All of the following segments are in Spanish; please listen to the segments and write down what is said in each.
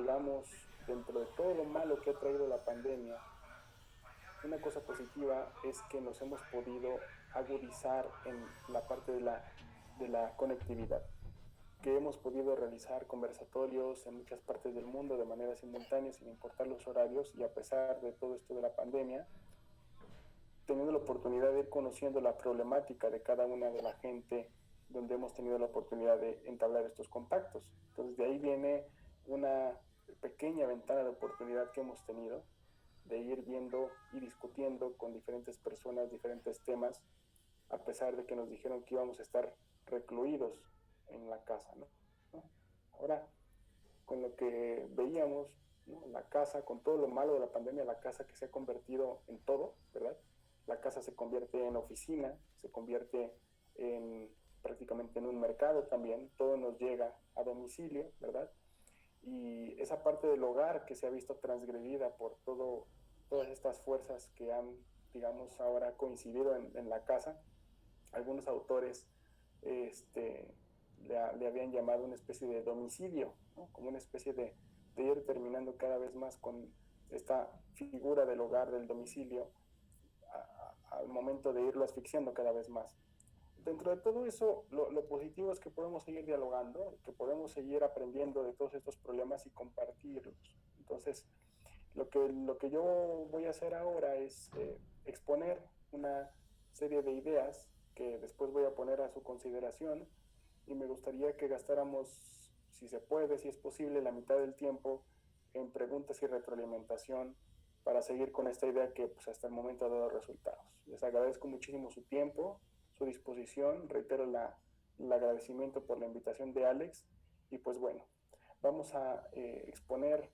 hablamos dentro de todo lo malo que ha traído la pandemia, una cosa positiva es que nos hemos podido agudizar en la parte de la conectividad, que hemos podido realizar conversatorios en muchas partes del mundo de manera simultánea, sin importar los horarios, y a pesar de todo esto de la pandemia, teniendo la oportunidad de ir conociendo la problemática de cada una de la gente, donde hemos tenido la oportunidad de entablar estos contactos. Entonces, de ahí viene una pequeña ventana de oportunidad que hemos tenido de ir viendo y discutiendo con diferentes personas, diferentes temas, a pesar de que nos dijeron que íbamos a estar recluidos en la casa, ¿no? Ahora, con lo que veíamos, ¿no? La casa, con todo lo malo de la pandemia, la casa que se ha convertido en todo, ¿verdad? La casa se convierte en oficina, se convierte en prácticamente en un mercado también, todo nos llega a domicilio, ¿verdad? Y esa parte del hogar que se ha visto transgredida por todas estas fuerzas que han, digamos, ahora coincidido en la casa. Algunos autores le habían llamado una especie de domicilio, ¿no? Como una especie de ir terminando cada vez más con esta figura del hogar, del domicilio, al momento de irlo asfixiando cada vez más. Dentro de todo eso, lo positivo es que podemos seguir dialogando, que podemos seguir aprendiendo de todos estos problemas y compartirlos. Entonces, lo que yo voy a hacer ahora es exponer una serie de ideas que después voy a poner a su consideración, y me gustaría que gastáramos, si se puede, si es posible, la mitad del tiempo en preguntas y retroalimentación para seguir con esta idea que pues, hasta el momento ha dado resultados. Les agradezco muchísimo su tiempo, su disposición, reitero el agradecimiento por la invitación de Alex, y pues bueno, vamos a exponer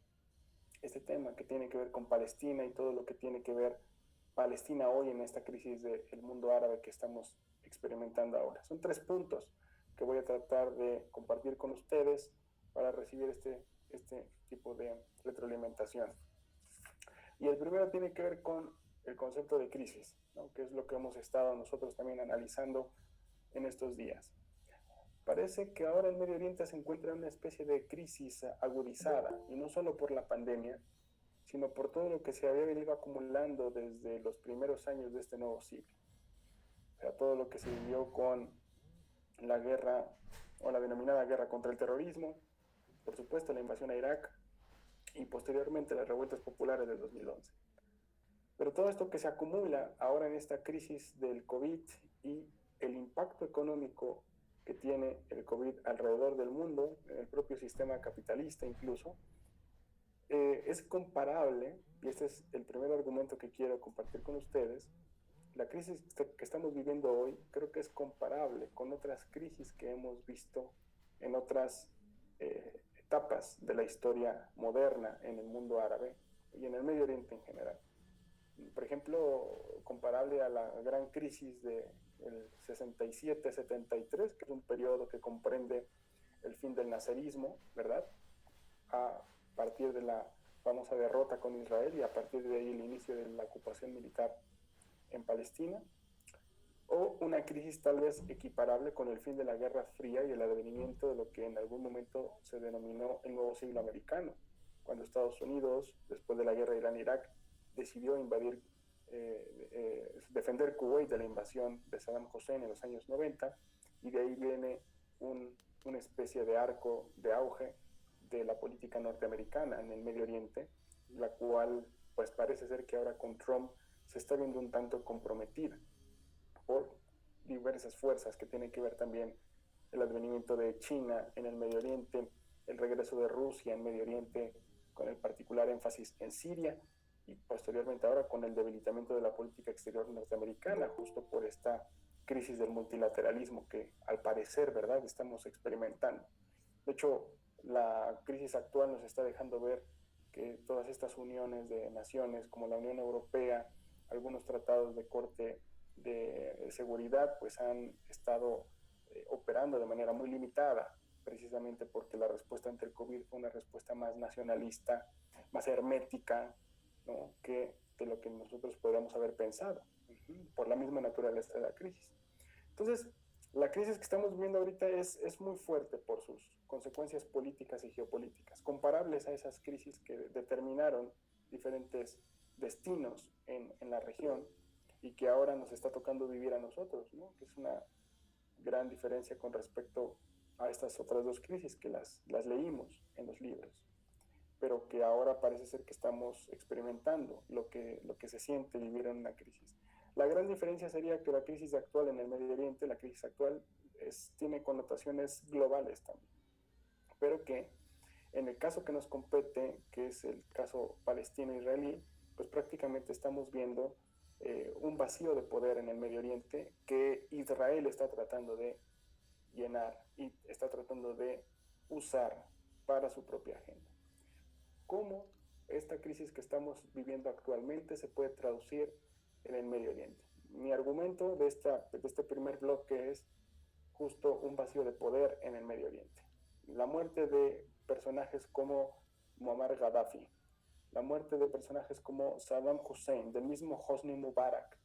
este tema que tiene que ver con Palestina y todo lo que tiene que ver Palestina hoy en esta crisis del mundo árabe que estamos experimentando ahora. Son 3 puntos que voy a tratar de compartir con ustedes para recibir este tipo de retroalimentación. Y el primero tiene que ver con el concepto de crisis, ¿no? Que es lo que hemos estado nosotros también analizando en estos días. Parece que ahora el Medio Oriente se encuentra en una especie de crisis agudizada, y no solo por la pandemia, sino por todo lo que se había venido acumulando desde los primeros años de este nuevo siglo. O sea, todo lo que se vivió con la guerra o la denominada guerra contra el terrorismo, por supuesto la invasión a Irak y posteriormente las revueltas populares del 2011. Pero todo esto que se acumula ahora en esta crisis del COVID y el impacto económico que tiene el COVID alrededor del mundo, en el propio sistema capitalista incluso, es comparable, y este es el primer argumento que quiero compartir con ustedes. La crisis que estamos viviendo hoy creo que es comparable con otras crisis que hemos visto en otras etapas de la historia moderna en el mundo árabe y en el Medio Oriente en general. Por ejemplo, comparable a la gran crisis del 67-73, que es un periodo que comprende el fin del nazarismo, ¿verdad? A partir de la famosa derrota con Israel y a partir de ahí el inicio de la ocupación militar en Palestina, o una crisis tal vez equiparable con el fin de la Guerra Fría y el advenimiento de lo que en algún momento se denominó el nuevo siglo americano, cuando Estados Unidos, después de la guerra Irán-Irak, decidió defender Kuwait de la invasión de Saddam Hussein en los años 90, y de ahí viene una especie de arco de auge de la política norteamericana en el Medio Oriente, la cual pues parece ser que ahora con Trump se está viendo un tanto comprometida por diversas fuerzas que tienen que ver también el advenimiento de China en el Medio Oriente, el regreso de Rusia en Medio Oriente, con el particular énfasis en Siria, y posteriormente ahora con el debilitamiento de la política exterior norteamericana, justo por esta crisis del multilateralismo que al parecer, ¿verdad?, estamos experimentando. De hecho, la crisis actual nos está dejando ver que todas estas uniones de naciones como la Unión Europea, algunos tratados de corte de seguridad, pues han estado operando de manera muy limitada, precisamente porque la respuesta ante el COVID fue una respuesta más nacionalista, más hermética, ¿no?, que de lo que nosotros podríamos haber pensado, por la misma naturaleza de la crisis. Entonces, la crisis que estamos viviendo ahorita es muy fuerte por sus consecuencias políticas y geopolíticas, comparables a esas crisis que determinaron diferentes destinos en la región y que ahora nos está tocando vivir a nosotros, ¿no? Que es una gran diferencia con respecto a estas otras dos crisis que las leímos en los libros, pero que ahora parece ser que estamos experimentando lo que se siente vivir en una crisis. La gran diferencia sería que la crisis actual en el Medio Oriente, la crisis actual tiene connotaciones globales también, pero que en el caso que nos compete, que es el caso palestino-israelí, pues prácticamente estamos viendo un vacío de poder en el Medio Oriente que Israel está tratando de llenar y está tratando de usar para su propia agenda. ¿Cómo esta crisis que estamos viviendo actualmente se puede traducir en el Medio Oriente? Mi argumento de este primer bloque es justo un vacío de poder en el Medio Oriente. La muerte de personajes como Muammar Gaddafi, la muerte de personajes como Saddam Hussein, del mismo Hosni Mubarak,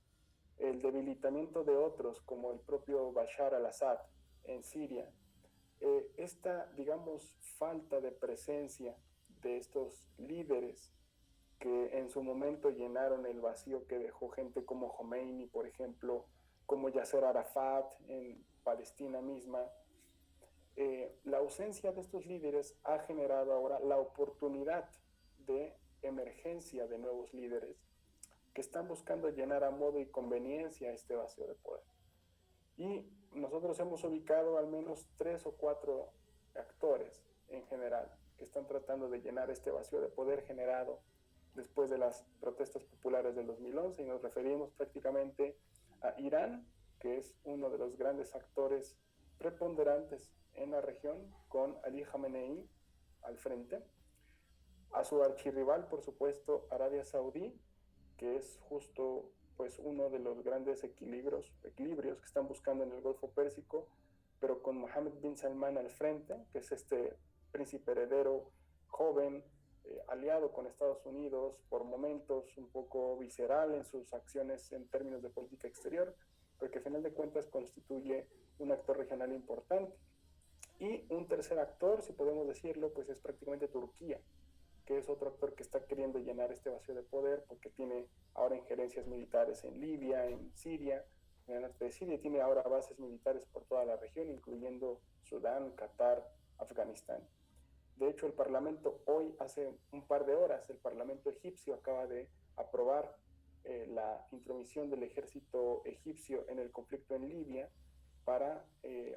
el debilitamiento de otros como el propio Bashar al-Assad en Siria, esta, digamos, falta de presencia de estos líderes que en su momento llenaron el vacío que dejó gente como Khomeini, por ejemplo, como Yasser Arafat en Palestina misma. La ausencia de estos líderes ha generado ahora la oportunidad de emergencia de nuevos líderes que están buscando llenar a modo y conveniencia este vacío de poder. Y nosotros hemos ubicado al menos 3 o 4 actores en general que están tratando de llenar este vacío de poder generado después de las protestas populares del 2011, y nos referimos prácticamente a Irán, que es uno de los grandes actores preponderantes en la región, con Ali Khamenei al frente, a su archirrival, por supuesto, Arabia Saudí, que es justo pues uno de los grandes equilibrios que están buscando en el Golfo Pérsico, pero con Mohammed bin Salman al frente, que es este príncipe heredero joven, aliado con Estados Unidos, por momentos un poco visceral en sus acciones en términos de política exterior, pero que a final de cuentas constituye un actor regional importante. Y un tercer actor, si podemos decirlo, pues es prácticamente Turquía, que es otro actor que está queriendo llenar este vacío de poder porque tiene ahora injerencias militares en Libia, en Siria, en el norte de Siria, y tiene ahora bases militares por toda la región, incluyendo Sudán, Qatar, Afganistán. De hecho, el Parlamento hoy, hace un par de horas, el Parlamento egipcio acaba de aprobar la intromisión del ejército egipcio en el conflicto en Libia para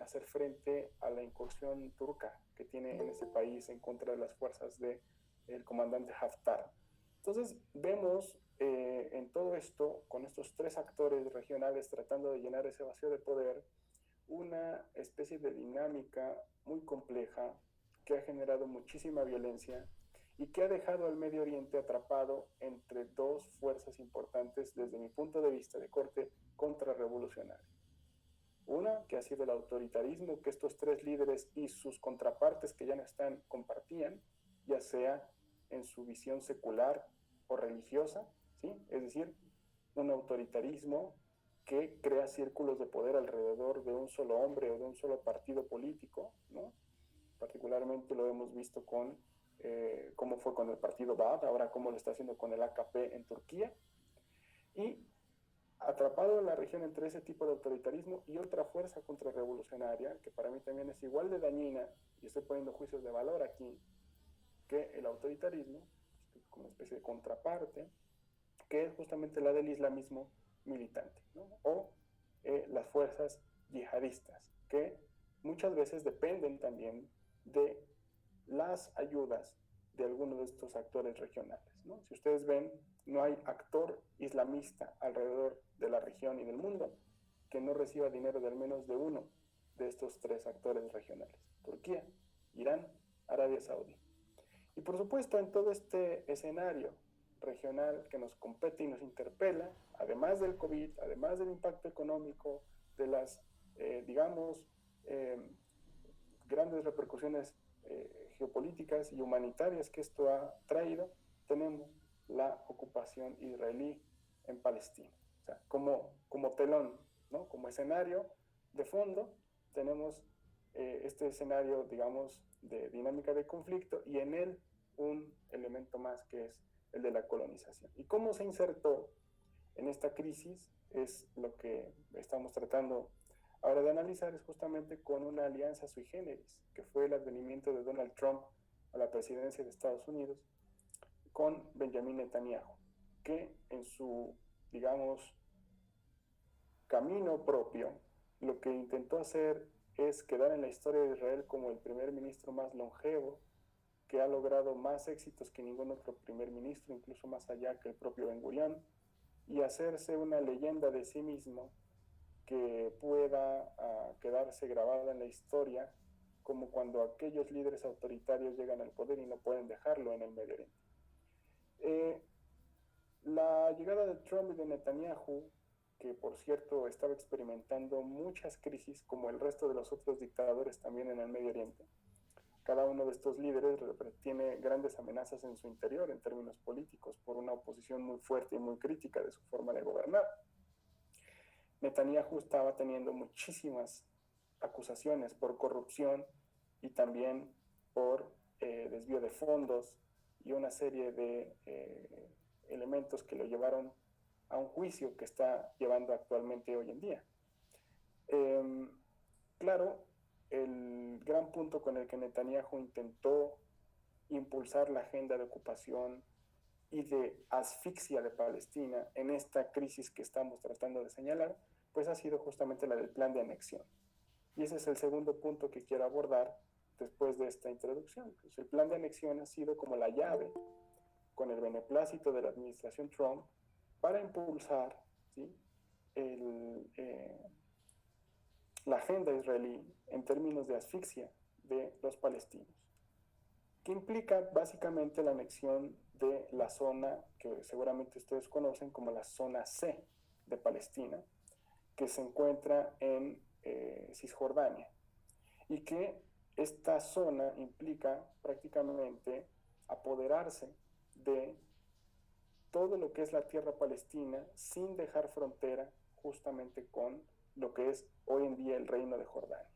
hacer frente a la incursión turca que tiene en ese país en contra de las fuerzas del comandante Haftar. Entonces, vemos en todo esto, con estos 3 actores regionales tratando de llenar ese vacío de poder, una especie de dinámica muy compleja que ha generado muchísima violencia y que ha dejado al Medio Oriente atrapado entre 2 fuerzas importantes desde mi punto de vista de corte contrarrevolucionario. Una, que ha sido el autoritarismo que estos 3 líderes y sus contrapartes que ya no están compartían, ya sea en su visión secular o religiosa, ¿sí? Es decir, un autoritarismo que crea círculos de poder alrededor de un solo hombre o de un solo partido político, ¿no? Particularmente lo hemos visto con cómo fue con el partido Baath, ahora cómo lo está haciendo con el AKP en Turquía, y atrapado en la región entre ese tipo de autoritarismo y otra fuerza contrarrevolucionaria, que para mí también es igual de dañina, y estoy poniendo juicios de valor aquí, que el autoritarismo, como especie de contraparte, que es justamente la del islamismo militante, ¿no? O las fuerzas yihadistas, que muchas veces dependen también de las ayudas de algunos de estos actores regionales, ¿no? Si ustedes ven, no hay actor islamista alrededor de la región y del mundo que no reciba dinero de al menos de uno de estos 3 actores regionales: Turquía, Irán, Arabia Saudí. Y por supuesto, en todo este escenario regional que nos compete y nos interpela, además del COVID, además del impacto económico, de las, digamos, grandes repercusiones geopolíticas y humanitarias que esto ha traído, tenemos la ocupación israelí en Palestina. O sea, como telón, ¿no? Como escenario de fondo, tenemos este escenario, digamos, de dinámica de conflicto, y en él un elemento más que es el de la colonización. ¿Y cómo se insertó en esta crisis? Es lo que estamos tratando ahora de analizar, es justamente con una alianza sui generis, que fue el advenimiento de Donald Trump a la presidencia de Estados Unidos con Benjamin Netanyahu, que en su, digamos, camino propio, lo que intentó hacer es quedar en la historia de Israel como el primer ministro más longevo, que ha logrado más éxitos que ningún otro primer ministro, incluso más allá que el propio Ben Gurión, y hacerse una leyenda de sí mismo que pueda quedarse grabada en la historia, como cuando aquellos líderes autoritarios llegan al poder y no pueden dejarlo en el Medio Oriente. La llegada de Trump y de Netanyahu, que por cierto estaba experimentando muchas crisis como el resto de los otros dictadores también en el Medio Oriente, cada uno de estos líderes tiene grandes amenazas en su interior en términos políticos por una oposición muy fuerte y muy crítica de su forma de gobernar. Netanyahu estaba teniendo muchísimas acusaciones por corrupción y también por desvío de fondos y una serie de elementos que lo llevaron a un juicio que está llevando actualmente hoy en día. Claro, el gran punto con el que Netanyahu intentó impulsar la agenda de ocupación y de asfixia de Palestina en esta crisis que estamos tratando de señalar, pues ha sido justamente la del plan de anexión. Y ese es el segundo punto que quiero abordar después de esta introducción. Pues el plan de anexión ha sido como la llave, con el beneplácito de la administración Trump, para impulsar, ¿sí?, la agenda israelí en términos de asfixia de los palestinos, que implica básicamente la anexión de la zona que seguramente ustedes conocen como la zona C de Palestina, que se encuentra en Cisjordania, y que esta zona implica prácticamente apoderarse de todo lo que es la tierra palestina sin dejar frontera justamente con lo que es hoy en día el reino de Jordania.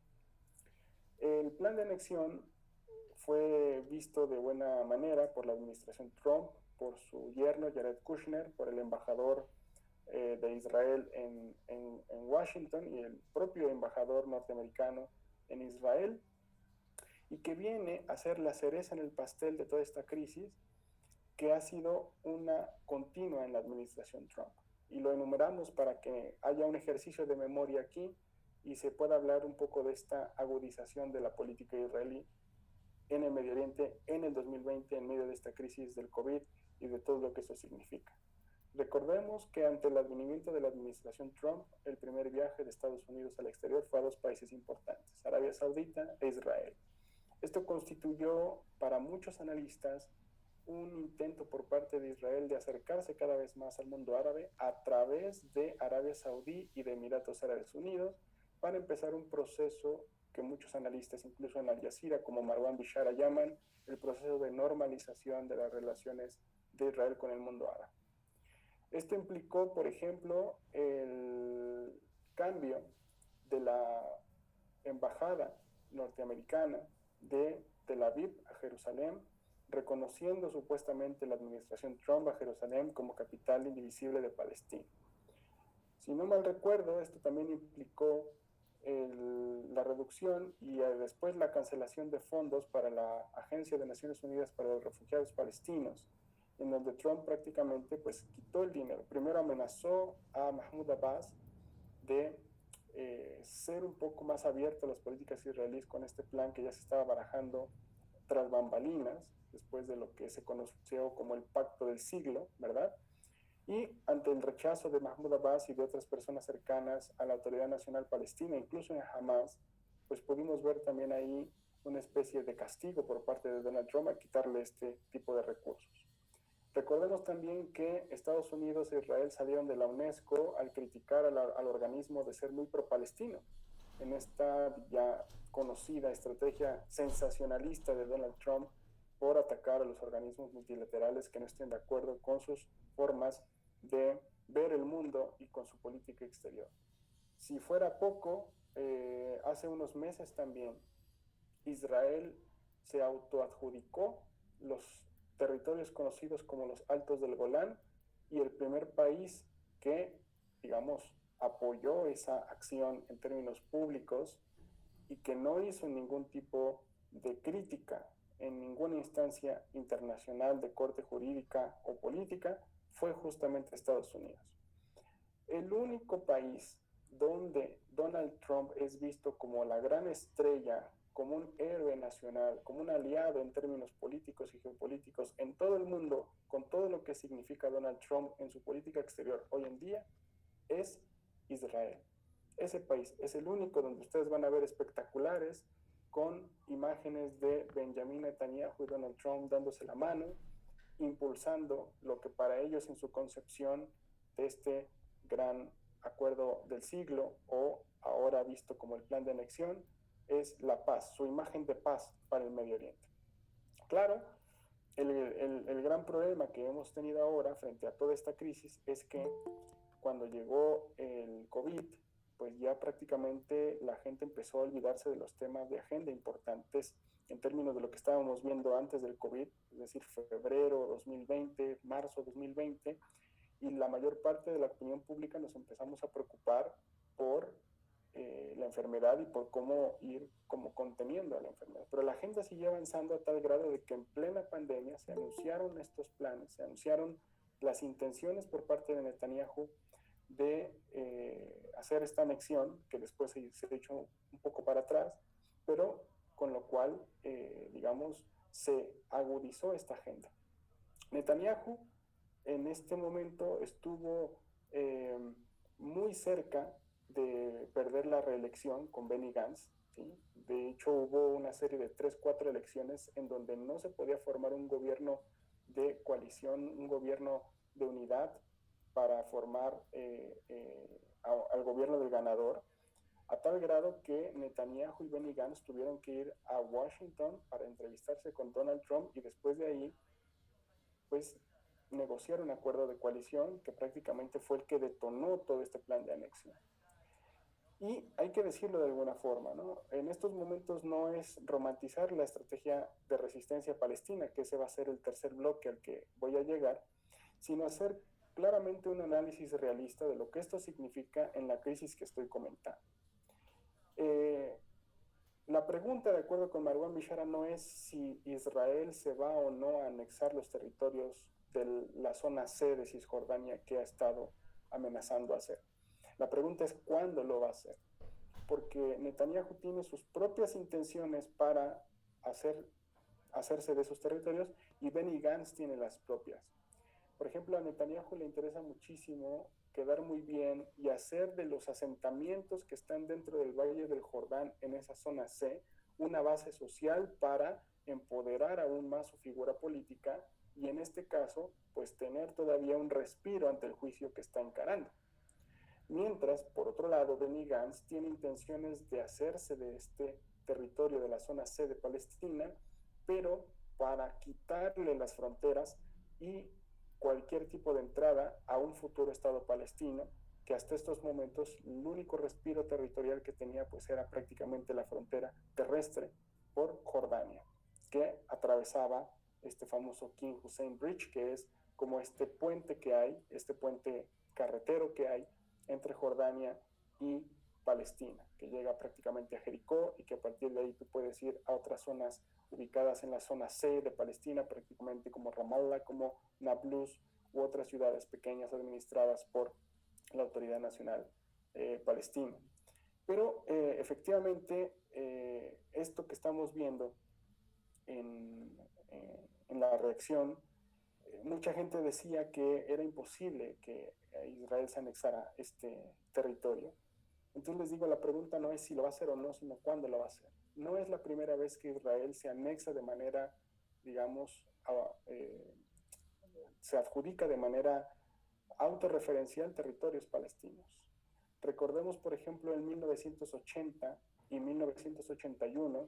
El plan de anexión fue visto de buena manera por la administración Trump, por su yerno Jared Kushner, por el embajador de Israel en Washington y el propio embajador norteamericano en Israel, y que viene a ser la cereza en el pastel de toda esta crisis, que ha sido una continua en la administración Trump. Y lo enumeramos para que haya un ejercicio de memoria aquí y se pueda hablar un poco de esta agudización de la política israelí en el Medio Oriente en el 2020, en medio de esta crisis del COVID y de todo lo que eso significa. Recordemos que ante el advenimiento de la administración Trump, el primer viaje de Estados Unidos al exterior fue a dos países importantes, Arabia Saudita e Israel. Esto constituyó para muchos analistas un intento por parte de Israel de acercarse cada vez más al mundo árabe a través de Arabia Saudí y de Emiratos Árabes Unidos, para empezar un proceso que muchos analistas, incluso en Al Jazeera, como Marwan Bishara, llaman el proceso de normalización de las relaciones de Israel con el mundo árabe. Esto implicó, por ejemplo, el cambio de la embajada norteamericana de Tel Aviv a Jerusalén, reconociendo supuestamente la administración Trump a Jerusalén como capital indivisible de Palestina. Si no mal recuerdo, esto también implicó la reducción y después la cancelación de fondos para la Agencia de Naciones Unidas para los Refugiados Palestinos, en donde Trump prácticamente pues quitó el dinero. Primero amenazó a Mahmoud Abbas de ser un poco más abierto a las políticas israelíes con este plan que ya se estaba barajando tras bambalinas, después de lo que se conoció como el Pacto del Siglo, ¿verdad? Y ante el rechazo de Mahmoud Abbas y de otras personas cercanas a la Autoridad Nacional Palestina, incluso en Hamas, pues pudimos ver también ahí una especie de castigo por parte de Donald Trump a quitarle este tipo de recursos. Recordemos también que Estados Unidos e Israel salieron de la UNESCO al criticar al organismo de ser muy pro-palestino, en esta ya conocida estrategia sensacionalista de Donald Trump por atacar a los organismos multilaterales que no estén de acuerdo con sus formas de ver el mundo y con su política exterior. Si fuera poco, hace unos meses también Israel se autoadjudicó los territorios conocidos como los Altos del Golán, y el primer país que, digamos, apoyó esa acción en términos públicos y que no hizo ningún tipo de crítica en ninguna instancia internacional de corte jurídica o política, fue justamente Estados Unidos. El único país donde Donald Trump es visto como la gran estrella, como un héroe nacional, como un aliado en términos políticos y geopolíticos en todo el mundo, con todo lo que significa Donald Trump en su política exterior hoy en día, es Israel. Ese país es el único donde ustedes van a ver espectaculares con imágenes de Benjamin Netanyahu y Donald Trump dándose la mano, impulsando lo que para ellos en su concepción de este gran acuerdo del siglo, o ahora visto como el plan de anexión, es la paz, su imagen de paz para el Medio Oriente. Claro, el gran problema que hemos tenido ahora frente a toda esta crisis es que cuando llegó el COVID, pues ya prácticamente la gente empezó a olvidarse de los temas de agenda importantes en términos de lo que estábamos viendo antes del COVID, es decir, febrero 2020, marzo 2020, y la mayor parte de la opinión pública nos empezamos a preocupar por la enfermedad y por cómo ir como conteniendo a la enfermedad. Pero la agenda siguió avanzando a tal grado de que en plena pandemia se anunciaron estos planes, se anunciaron las intenciones por parte de Netanyahu de hacer esta anexión, que después se echó un poco para atrás, pero con lo cual, digamos, se agudizó esta agenda. Netanyahu en este momento estuvo muy cerca de perder la reelección con Benny Gantz, ¿sí? De hecho, hubo una serie de 3, 4 elecciones en donde no se podía formar un gobierno de coalición, un gobierno de unidad para formar al gobierno del ganador, a tal grado que Netanyahu y Benny Gantz tuvieron que ir a Washington para entrevistarse con Donald Trump, y después de ahí, pues, negociar un acuerdo de coalición que prácticamente fue el que detonó todo este plan de anexión. Y hay que decirlo de alguna forma, ¿no? En estos momentos no es romantizar la estrategia de resistencia palestina, que ese va a ser el tercer bloque al que voy a llegar, sino hacer claramente un análisis realista de lo que esto significa en la crisis que estoy comentando. La pregunta, de acuerdo con Marwan Bishara, no es si Israel se va o no a anexar los territorios de la zona C de Cisjordania que ha estado amenazando hacer. La pregunta es cuándo lo va a hacer, porque Netanyahu tiene sus propias intenciones para hacerse de esos territorios, y Benny Gantz tiene las propias. Por ejemplo, a Netanyahu le interesa muchísimo quedar muy bien y hacer de los asentamientos que están dentro del Valle del Jordán, en esa zona C, una base social para empoderar aún más su figura política, y en este caso, pues tener todavía un respiro ante el juicio que está encarando. Mientras, por otro lado, Benny Gantz tiene intenciones de hacerse de este territorio de la zona C de Palestina, pero para quitarle las fronteras y cualquier tipo de entrada a un futuro Estado palestino, que hasta estos momentos el único respiro territorial que tenía pues era prácticamente la frontera terrestre por Jordania, que atravesaba este famoso King Hussein Bridge, que es como este puente que hay, este puente carretero que hay entre Jordania y Palestina, que llega prácticamente a Jericó, y que a partir de ahí tú puedes ir a otras zonas ubicadas en la zona C de Palestina, prácticamente como Ramallah, como Nablus, u otras ciudades pequeñas administradas por la Autoridad Nacional Palestina. Pero efectivamente, esto que estamos viendo en la reacción, mucha gente decía que era imposible que Israel se anexara este territorio. Entonces les digo, la pregunta no es si lo va a hacer o no, sino cuándo lo va a hacer. No es la primera vez que Israel se anexa de manera, digamos, se adjudica de manera autorreferencial territorios palestinos. Recordemos, por ejemplo, en 1980 y 1981,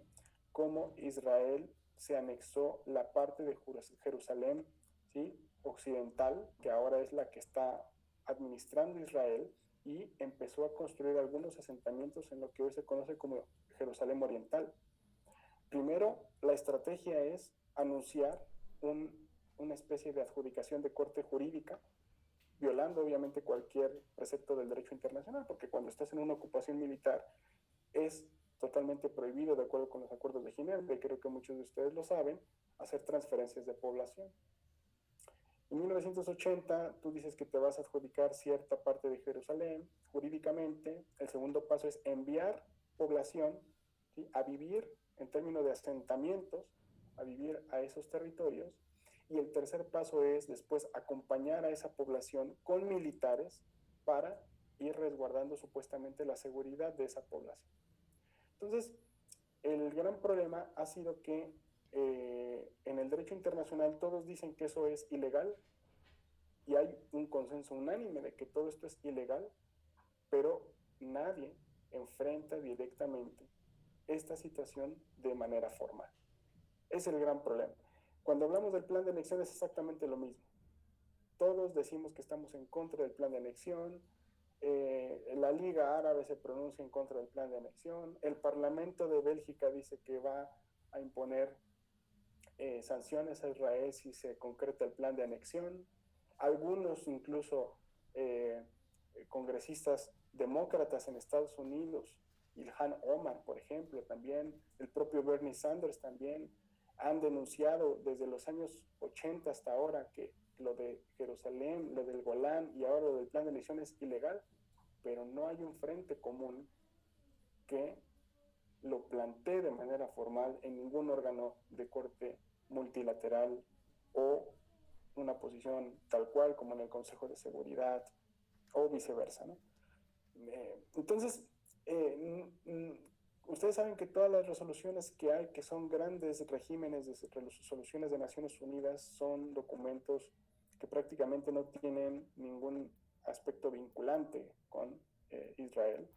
cómo Israel se anexó la parte de Jerusalén, ¿sí?, occidental, que ahora es la que está administrando Israel, y empezó a construir algunos asentamientos en lo que hoy se conoce como Jerusalén Oriental. Primero, la estrategia es anunciar una especie de adjudicación de corte jurídica, violando obviamente cualquier precepto del derecho internacional, porque cuando estás en una ocupación militar es totalmente prohibido, de acuerdo con los acuerdos de Ginebra, y creo que muchos de ustedes lo saben, hacer transferencias de población. En 1980 tú dices que te vas a adjudicar cierta parte de Jerusalén jurídicamente. El segundo paso es enviar población, ¿sí?, a vivir en términos de asentamientos, a vivir a esos territorios. Y el tercer paso es después acompañar a esa población con militares para ir resguardando supuestamente la seguridad de esa población. Entonces, el gran problema ha sido que en el derecho internacional todos dicen que eso es ilegal y hay un consenso unánime de que todo esto es ilegal, pero nadie enfrenta directamente esta situación de manera formal. Es el gran problema. Cuando hablamos del plan de anexión es exactamente lo mismo. Todos decimos que estamos en contra del plan de anexión, la Liga Árabe se pronuncia en contra del plan de anexión, el Parlamento de Bélgica dice que va a imponer sanciones a Israel si se concreta el plan de anexión, algunos incluso congresistas demócratas en Estados Unidos, Ilhan Omar, por ejemplo, también, el propio Bernie Sanders también, han denunciado desde los años 80 hasta ahora que lo de Jerusalén, lo del Golán y ahora lo del plan de anexión es ilegal, pero no hay un frente común que lo plantee de manera formal en ningún órgano de corte multilateral o una posición tal cual como en el Consejo de Seguridad o viceversa, ¿no? Entonces, ustedes saben que todas las resoluciones que hay, que son grandes regímenes de resoluciones de Naciones Unidas, son documentos que prácticamente no tienen ningún aspecto vinculante con Israel.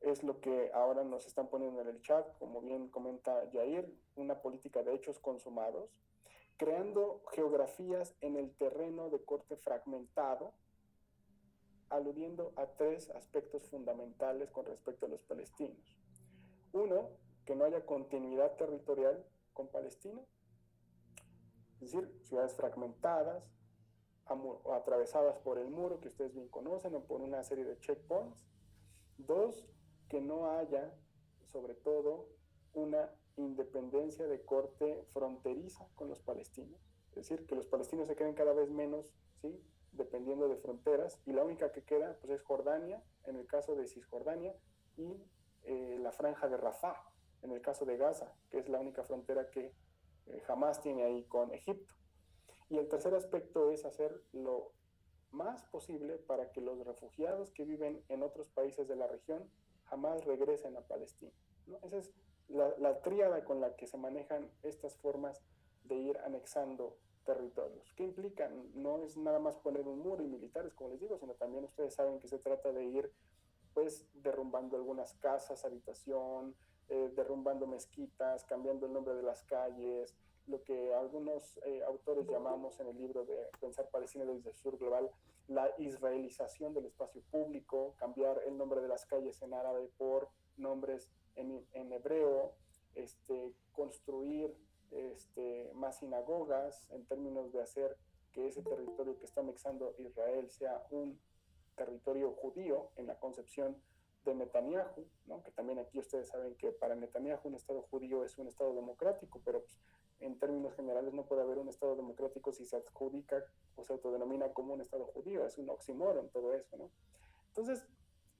Es lo que ahora nos están poniendo en el chat, como bien comenta Yair, una política de hechos consumados, creando geografías en el terreno de corte fragmentado, aludiendo a tres aspectos fundamentales con respecto a los palestinos. Uno, que no haya continuidad territorial con Palestina, es decir, ciudades fragmentadas, o atravesadas por el muro que ustedes bien conocen o por una serie de checkpoints. Dos, que no haya, sobre todo, una independencia de corte fronteriza con los palestinos. Es decir, que los palestinos se queden cada vez menos, ¿sí?, dependiendo de fronteras, y la única que queda pues, es Jordania, en el caso de Cisjordania, y la franja de Rafah, en el caso de Gaza, que es la única frontera que Hamás tiene ahí con Egipto. Y el tercer aspecto es hacer lo más posible para que los refugiados que viven en otros países de la región jamás regresen a Palestina, ¿no? Esa es la tríada con la que se manejan estas formas de ir anexando territorios. ¿Qué implican? No es nada más poner un muro y militares, como les digo, sino también ustedes saben que se trata de ir pues derrumbando algunas casas, habitación, derrumbando mezquitas, cambiando el nombre de las calles, lo que algunos autores llamamos en el libro de Pensar Palestina desde el Sur Global, la israelización del espacio público, cambiar el nombre de las calles en árabe por nombres en hebreo, construir más sinagogas en términos de hacer que ese territorio que está anexando Israel sea un territorio judío en la concepción de Netanyahu, ¿no? Que también aquí ustedes saben que para Netanyahu un Estado judío es un Estado democrático, pero pues, en términos generales no puede haber un Estado democrático si se adjudica o se autodenomina como un Estado judío, es un oxímoron todo eso, ¿no? Entonces,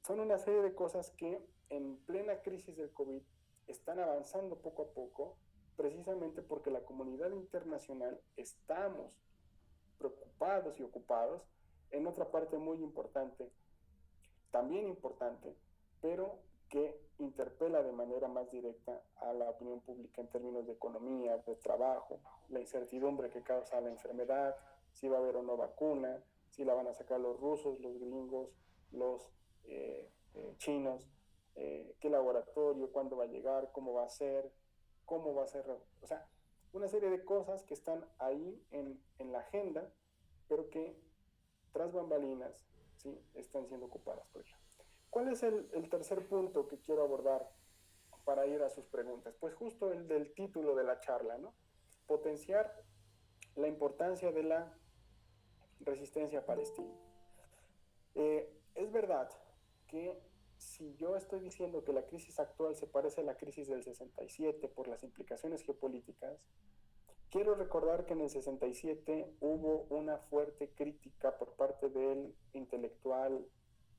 son una serie de cosas que en plena crisis del COVID están avanzando poco a poco, precisamente porque la comunidad internacional estamos preocupados y ocupados en otra parte muy importante, también importante, pero que interpela de manera más directa a la opinión pública en términos de economía, de trabajo, la incertidumbre que causa la enfermedad, si va a haber o no vacuna, si la van a sacar los rusos, los gringos, los chinos, qué laboratorio, cuándo va a llegar, cómo va a ser, o sea, una serie de cosas que están ahí en la agenda, pero que tras bambalinas, ¿sí?, están siendo ocupadas por ella. ¿Cuál es el tercer punto que quiero abordar para ir a sus preguntas? Pues justo el del título de la charla, ¿no? Potenciar la importancia de la resistencia palestina. Es verdad que si yo estoy diciendo que la crisis actual se parece a la crisis del 67 por las implicaciones geopolíticas, quiero recordar que en el 67 hubo una fuerte crítica por parte del intelectual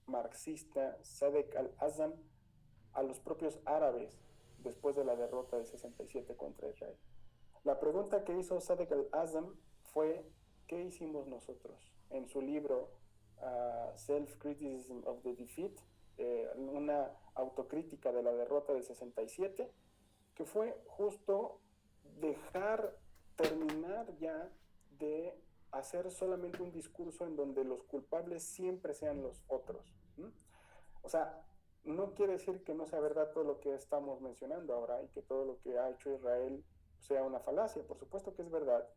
marxista Sadek al-Azam a los propios árabes después de la derrota del 67 contra Israel. La pregunta que hizo Sadek al-Azam fue, ¿qué hicimos nosotros? En su libro Self-Criticism of the Defeat, una autocrítica de la derrota del 67, que fue justo terminar ya de hacer solamente un discurso en donde los culpables siempre sean los otros. ¿Mm? O sea, no quiere decir que no sea verdad todo lo que estamos mencionando ahora y que todo lo que ha hecho Israel sea una falacia, por supuesto que es verdad,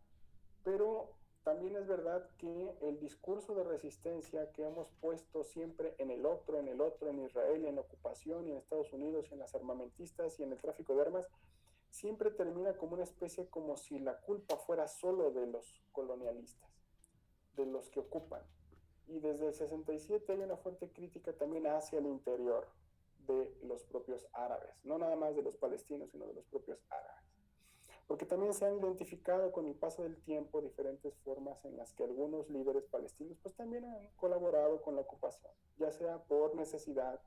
pero también es verdad que el discurso de resistencia que hemos puesto siempre en el otro, en Israel, en la ocupación, y en Estados Unidos, y en las armamentistas, y en el tráfico de armas, siempre termina como una especie como si la culpa fuera solo de los colonialistas, de los que ocupan. Y desde el 67 hay una fuerte crítica también hacia el interior de los propios árabes, no nada más de los palestinos, sino de los propios árabes. Porque también se han identificado con el paso del tiempo diferentes formas en las que algunos líderes palestinos pues también han colaborado con la ocupación, ya sea por necesidad,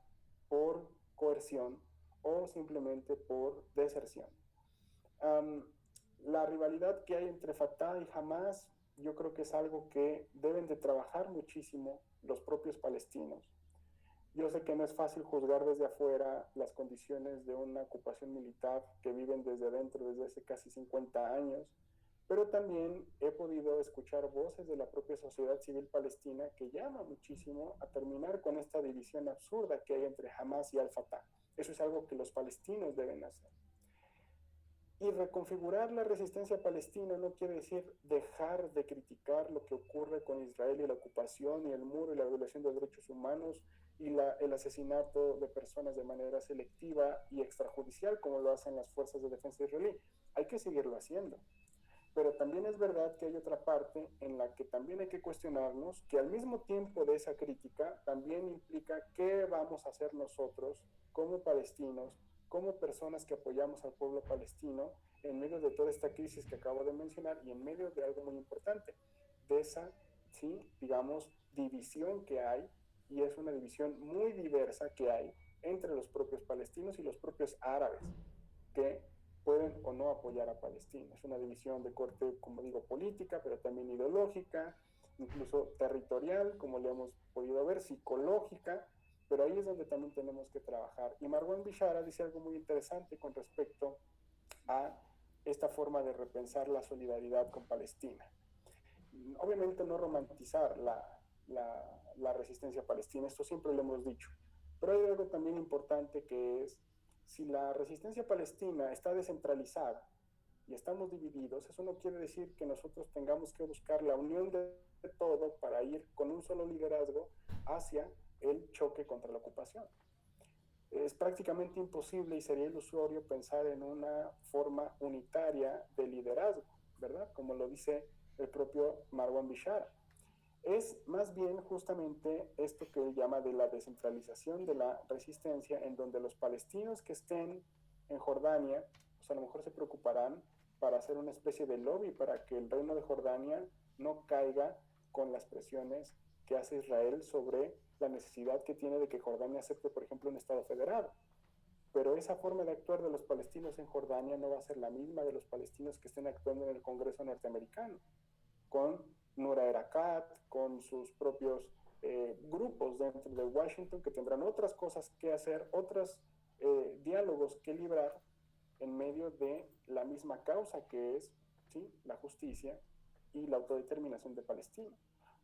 por coerción o simplemente por deserción. La rivalidad que hay entre Fatah y Hamas, yo creo que es algo que deben de trabajar muchísimo los propios palestinos. Yo sé que no es fácil juzgar desde afuera las condiciones de una ocupación militar que viven desde adentro desde hace casi 50 años, pero también he podido escuchar voces de la propia sociedad civil palestina que llama muchísimo a terminar con esta división absurda que hay entre Hamas y Al-Fatah. Eso es algo que los palestinos deben hacer. Y reconfigurar la resistencia palestina no quiere decir dejar de criticar lo que ocurre con Israel y la ocupación y el muro y la violación de derechos humanos y el asesinato de personas de manera selectiva y extrajudicial, como lo hacen las fuerzas de defensa israelí. Hay que seguirlo haciendo. Pero también es verdad que hay otra parte en la que también hay que cuestionarnos que al mismo tiempo de esa crítica también implica qué vamos a hacer nosotros como palestinos, como personas que apoyamos al pueblo palestino en medio de toda esta crisis que acabo de mencionar y en medio de algo muy importante, de esa, sí, digamos, división que hay, y es una división muy diversa que hay entre los propios palestinos y los propios árabes, que pueden o no apoyar a Palestina. Es una división de corte, como digo, política, pero también ideológica, incluso territorial, como le hemos podido ver, psicológica, pero ahí es donde también tenemos que trabajar. Y Marwan Bishara dice algo muy interesante con respecto a esta forma de repensar la solidaridad con Palestina. Obviamente no romantizar la resistencia palestina, esto siempre lo hemos dicho, pero hay algo también importante que es, si la resistencia palestina está descentralizada y estamos divididos, eso no quiere decir que nosotros tengamos que buscar la unión de todo para ir con un solo liderazgo hacia el choque contra la ocupación. Es prácticamente imposible y sería ilusorio pensar en una forma unitaria de liderazgo, ¿verdad? Como lo dice el propio Marwan Bishara. Es más bien justamente esto que él llama de la descentralización de la resistencia, en donde los palestinos que estén en Jordania, pues a lo mejor se preocuparán para hacer una especie de lobby para que el reino de Jordania no caiga con las presiones que hace Israel sobre la necesidad que tiene de que Jordania acepte, por ejemplo, un Estado federado. Pero esa forma de actuar de los palestinos en Jordania no va a ser la misma de los palestinos que estén actuando en el Congreso norteamericano, con Nura Erakat, con sus propios grupos dentro de Washington que tendrán otras cosas que hacer, otros diálogos que librar en medio de la misma causa que es, ¿sí?, la justicia y la autodeterminación de Palestina.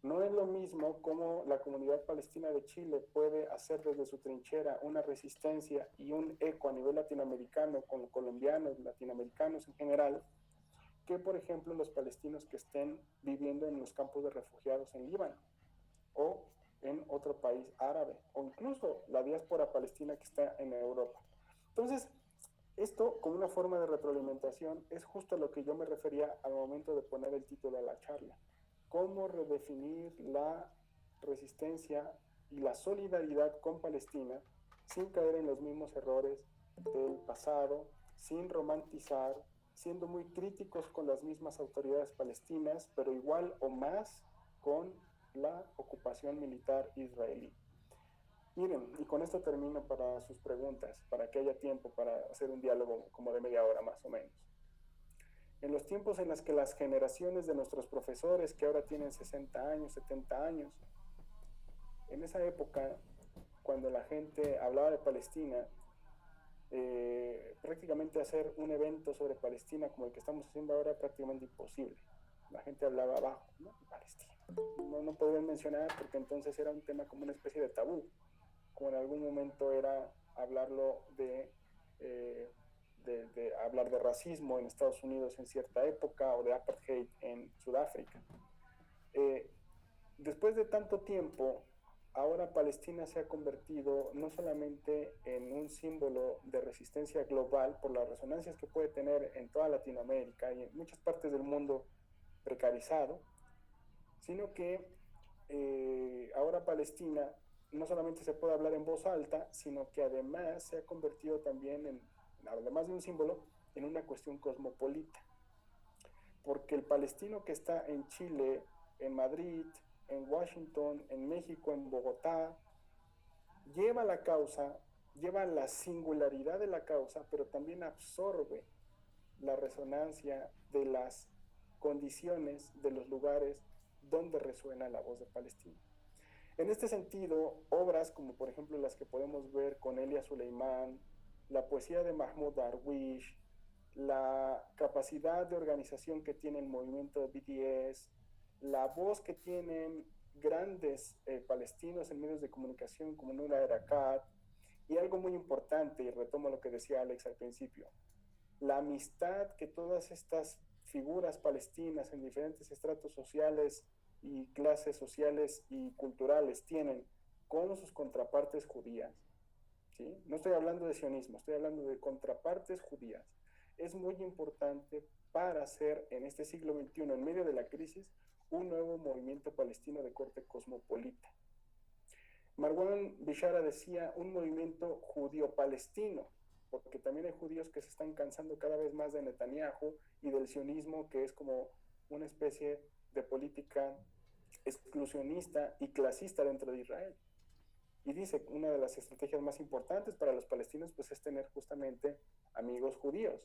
No es lo mismo cómo la comunidad palestina de Chile puede hacer desde su trinchera una resistencia y un eco a nivel latinoamericano con colombianos, latinoamericanos en general, que por ejemplo los palestinos que estén viviendo en los campos de refugiados en Líbano o en otro país árabe, o incluso la diáspora palestina que está en Europa. Entonces, Esto, como una forma de retroalimentación, es justo a lo que yo me refería al momento de poner el título a la charla. Cómo redefinir la resistencia y la solidaridad con Palestina sin caer en los mismos errores del pasado, sin romantizar, siendo muy críticos con las mismas autoridades palestinas, pero igual o más con la ocupación militar israelí. Miren, y con esto termino para sus preguntas, para que haya tiempo para hacer un diálogo como de media hora más o menos. En los tiempos en los que las generaciones de nuestros profesores, que ahora tienen 60 años, 70 años, en esa época, cuando la gente hablaba de Palestina, prácticamente hacer un evento sobre Palestina como el que estamos haciendo ahora prácticamente imposible. La gente hablaba abajo, ¿no? Palestina. No podían mencionar porque entonces era un tema como una especie de tabú, como en algún momento era hablarlo de hablar de racismo en Estados Unidos en cierta época o de apartheid en Sudáfrica. Después de tanto tiempo, ahora Palestina se ha convertido no solamente en un símbolo de resistencia global por las resonancias que puede tener en toda Latinoamérica y en muchas partes del mundo precarizado, sino que ahora Palestina no solamente se puede hablar en voz alta, sino que además se ha convertido también además de un símbolo, en una cuestión cosmopolita. Porque el palestino que está en Chile, en Madrid, en Washington, en México, en Bogotá, lleva la causa, lleva la singularidad de la causa, pero también absorbe la resonancia de las condiciones de los lugares donde resuena la voz de Palestina. En este sentido, obras como por ejemplo las que podemos ver con Elia Suleimán, la poesía de Mahmoud Darwish, la capacidad de organización que tiene el movimiento de BDS, la voz que tienen grandes palestinos en medios de comunicación como Nura Erakat, y algo muy importante, y retomo lo que decía Alex al principio, la amistad que todas estas figuras palestinas en diferentes estratos sociales y clases sociales y culturales tienen con sus contrapartes judías, ¿sí? No estoy hablando de sionismo, estoy hablando de contrapartes judías. Es muy importante para hacer en este siglo XXI, en medio de la crisis, un nuevo movimiento palestino de corte cosmopolita. Marwan Bishara decía un movimiento judío-palestino, porque también hay judíos que se están cansando cada vez más de Netanyahu y del sionismo, que es como una especie de política exclusionista y clasista dentro de Israel. Y dice, una de las estrategias más importantes para los palestinos pues es tener justamente amigos judíos.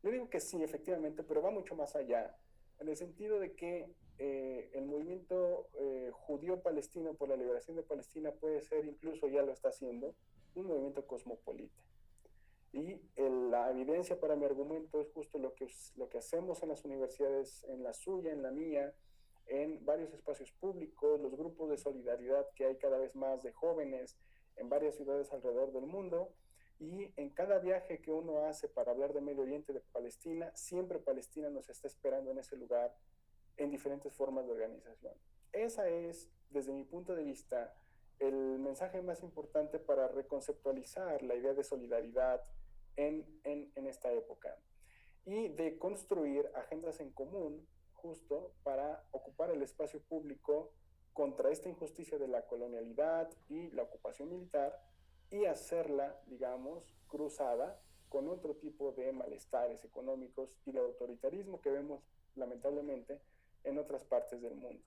Yo digo que sí, efectivamente, pero va mucho más allá, en el sentido de que el movimiento judío-palestino por la liberación de Palestina puede ser, incluso ya lo está haciendo, un movimiento cosmopolita. Y la evidencia para mi argumento es justo lo que hacemos en las universidades, en la suya, en la mía, en varios espacios públicos, los grupos de solidaridad que hay cada vez más de jóvenes en varias ciudades alrededor del mundo, y en cada viaje que uno hace para hablar de Medio Oriente, de Palestina, siempre Palestina nos está esperando en ese lugar en diferentes formas de organización. Esa es, desde mi punto de vista, el mensaje más importante para reconceptualizar la idea de solidaridad en esta época y de construir agendas en común justo para ocupar el espacio público contra esta injusticia de la colonialidad y la ocupación militar y hacerla, digamos, cruzada con otro tipo de malestares económicos y de autoritarismo que vemos lamentablemente en otras partes del mundo.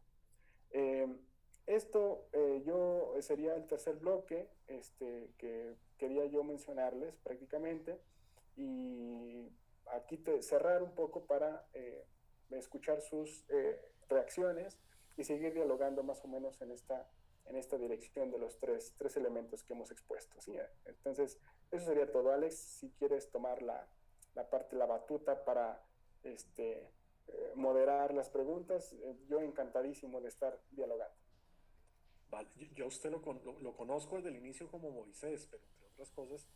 Yo sería el tercer bloque que quería yo mencionarles prácticamente, y aquí cerrar un poco para escuchar sus reacciones y seguir dialogando más o menos en esta dirección de los tres elementos que hemos expuesto, ¿sí? Entonces, eso sería todo. Alex, si quieres tomar la batuta para moderar las preguntas, yo encantadísimo de estar dialogando. Vale, yo a usted lo conozco desde el inicio como Moisés, pero entre otras cosas,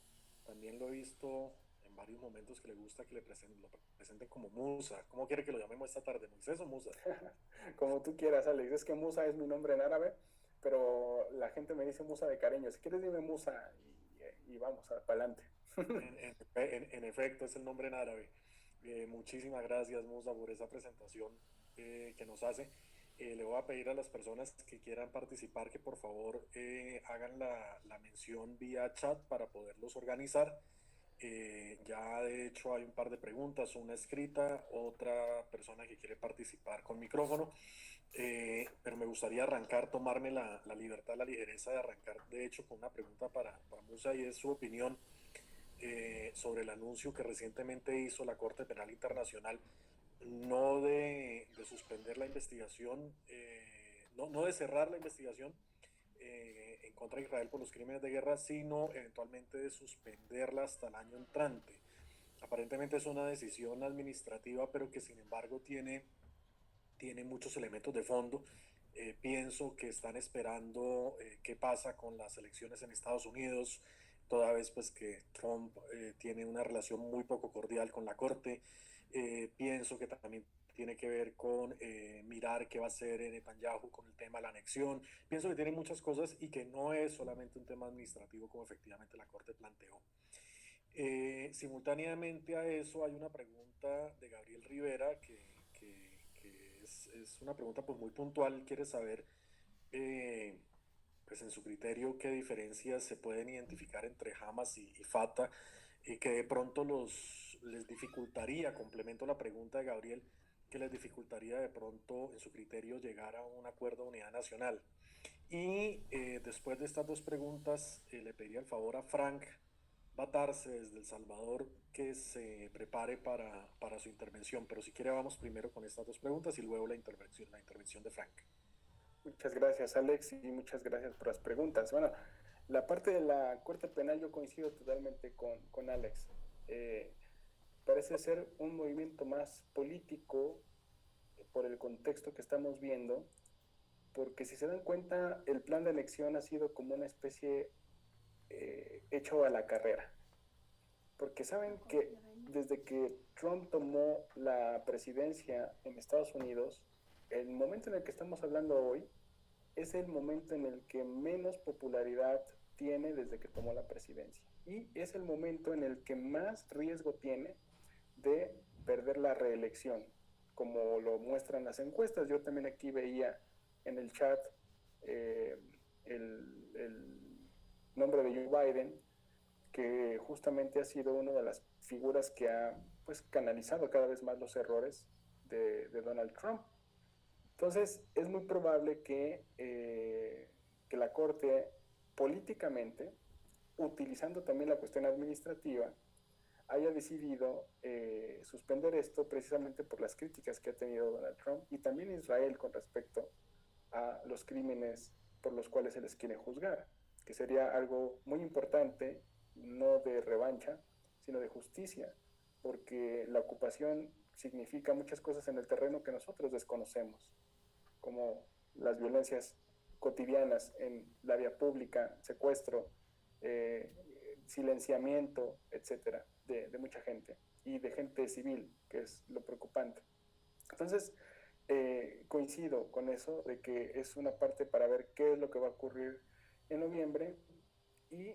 también lo he visto en varios momentos que le gusta que lo presenten como Musa. ¿Cómo quiere que lo llamemos esta tarde, Moisés o Musa? Como tú quieras, Alex. Es que Musa es mi nombre en árabe, pero la gente me dice Musa de cariño. Si quieres, dime Musa y vamos, para adelante. En efecto, es el nombre en árabe. Muchísimas gracias, Musa, por esa presentación que nos hace. Le voy a pedir a las personas que quieran participar que por favor hagan la mención vía chat para poderlos organizar. Ya de hecho hay un par de preguntas, una escrita, otra persona que quiere participar con micrófono, pero me gustaría arrancar, tomarme la libertad, la ligereza de arrancar de hecho con una pregunta para Musa y es su opinión sobre el anuncio que recientemente hizo la Corte Penal Internacional, no de suspender la investigación, no de cerrar la investigación en contra de Israel por los crímenes de guerra, sino eventualmente de suspenderla hasta el año entrante. Aparentemente es una decisión administrativa, pero que sin embargo tiene muchos elementos de fondo. Pienso que están esperando qué pasa con las elecciones en Estados Unidos, toda vez pues que Trump tiene una relación muy poco cordial con la Corte. Pienso que también tiene que ver con mirar qué va a hacer Netanyahu con el tema de la anexión. Pienso que tiene muchas cosas y que no es solamente un tema administrativo como efectivamente la Corte planteó. Simultáneamente a eso hay una pregunta de Gabriel Rivera que es una pregunta pues muy puntual, quiere saber eh, pues en su criterio qué diferencias se pueden identificar entre Hamas y Fatah y que de pronto les dificultaría, complemento la pregunta de Gabriel, que les dificultaría de pronto en su criterio llegar a un acuerdo de unidad nacional. Y después de estas dos preguntas, le pediría el favor a Frank Batarse desde El Salvador que se prepare para su intervención. Pero si quiere, vamos primero con estas dos preguntas y luego la intervención de Frank. Muchas gracias, Alex, y muchas gracias por las preguntas. Bueno, la parte de la Corte Penal yo coincido totalmente con Alex. Eh, Parece ser un movimiento más político por el contexto que estamos viendo, porque si se dan cuenta, el plan de anexión ha sido como una especie hecho a la carrera, porque saben que desde que Trump tomó la presidencia en Estados Unidos, el momento en el que estamos hablando hoy es el momento en el que menos popularidad tiene desde que tomó la presidencia. Y es el momento en el que más riesgo tiene de perder la reelección, como lo muestran las encuestas. Yo también aquí veía en el chat eh, el nombre de Joe Biden, que justamente ha sido una de las figuras que ha pues canalizado cada vez más los errores de Donald Trump. Entonces, es muy probable que la Corte políticamente, utilizando también la cuestión administrativa, haya decidido suspender esto precisamente por las críticas que ha tenido Donald Trump y también Israel con respecto a los crímenes por los cuales se les quiere juzgar, que sería algo muy importante, no de revancha, sino de justicia, porque la ocupación significa muchas cosas en el terreno que nosotros desconocemos, como las violencias cotidianas en la vía pública, secuestro, eh, silenciamiento, etcétera, de mucha gente y de gente civil, que es lo preocupante. Entonces, coincido con eso, de que es una parte para ver qué es lo que va a ocurrir en noviembre. Y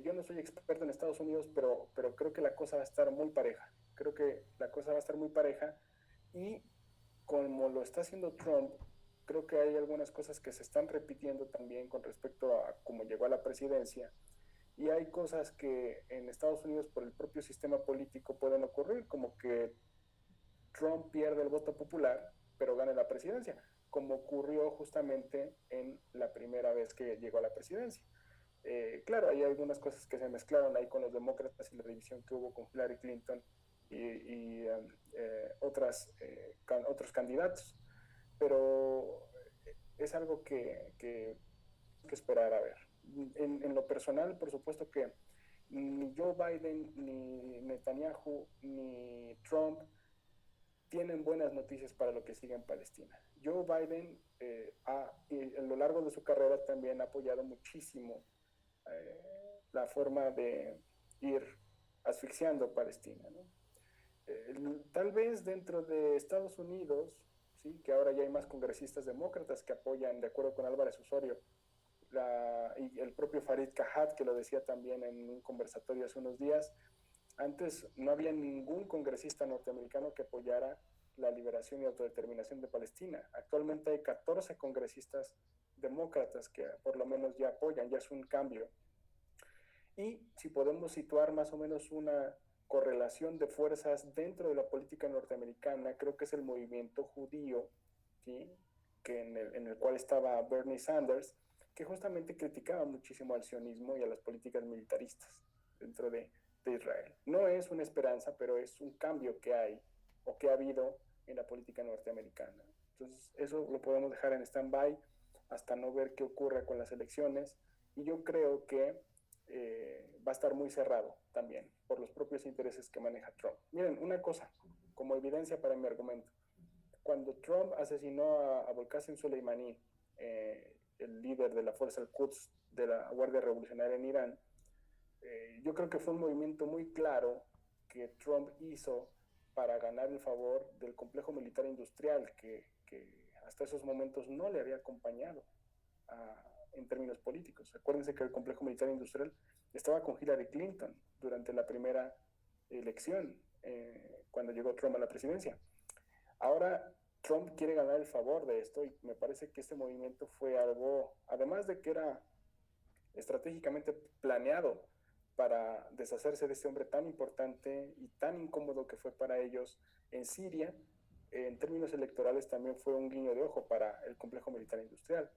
yo no soy experto en Estados Unidos, pero creo que la cosa va a estar muy pareja. Creo que la cosa va a estar muy pareja y como lo está haciendo Trump, creo que hay algunas cosas que se están repitiendo también con respecto a cómo llegó a la presidencia. Y hay cosas que en Estados Unidos por el propio sistema político pueden ocurrir, como que Trump pierde el voto popular, pero gana la presidencia, como ocurrió justamente en la primera vez que llegó a la presidencia. Claro, hay algunas cosas que se mezclaron ahí con los demócratas y la división que hubo con Hillary Clinton y otros candidatos, pero es algo que esperar a ver. En lo personal, por supuesto que ni Joe Biden, ni Netanyahu, ni Trump tienen buenas noticias para lo que sigue en Palestina. Joe Biden a lo largo de su carrera también ha apoyado muchísimo la forma de ir asfixiando Palestina, ¿no? Tal vez dentro de Estados Unidos, ¿sí? Que ahora ya hay más congresistas demócratas que apoyan, de acuerdo con Álvarez Osorio, y el propio Farid Kahat, que lo decía también en un conversatorio hace unos días, antes no había ningún congresista norteamericano que apoyara la liberación y autodeterminación de Palestina. Actualmente hay 14 congresistas demócratas que por lo menos ya apoyan, ya es un cambio. Y si podemos situar más o menos una correlación de fuerzas dentro de la política norteamericana, creo que es el movimiento judío, ¿sí? Que en el cual estaba Bernie Sanders, que justamente criticaba muchísimo al sionismo y a las políticas militaristas dentro de Israel. No es una esperanza, pero es un cambio que hay o que ha habido en la política norteamericana. Entonces, eso lo podemos dejar en stand-by hasta no ver qué ocurre con las elecciones. Y yo creo que va a estar muy cerrado también por los propios intereses que maneja Trump. Miren, una cosa, como evidencia para mi argumento. Cuando Trump asesinó a Abu Qasem Soleimani, el líder de la fuerza Al-Quds de la Guardia Revolucionaria en Irán, yo creo que fue un movimiento muy claro que Trump hizo para ganar el favor del complejo militar industrial que hasta esos momentos no le había acompañado en términos políticos. Acuérdense que el complejo militar industrial estaba con Hillary Clinton durante la primera elección, cuando llegó Trump a la presidencia. Ahora Trump quiere ganar el favor de esto y me parece que este movimiento fue algo, además de que era estratégicamente planeado para deshacerse de este hombre tan importante y tan incómodo que fue para ellos en Siria, en términos electorales también fue un guiño de ojo para el complejo militar industrial.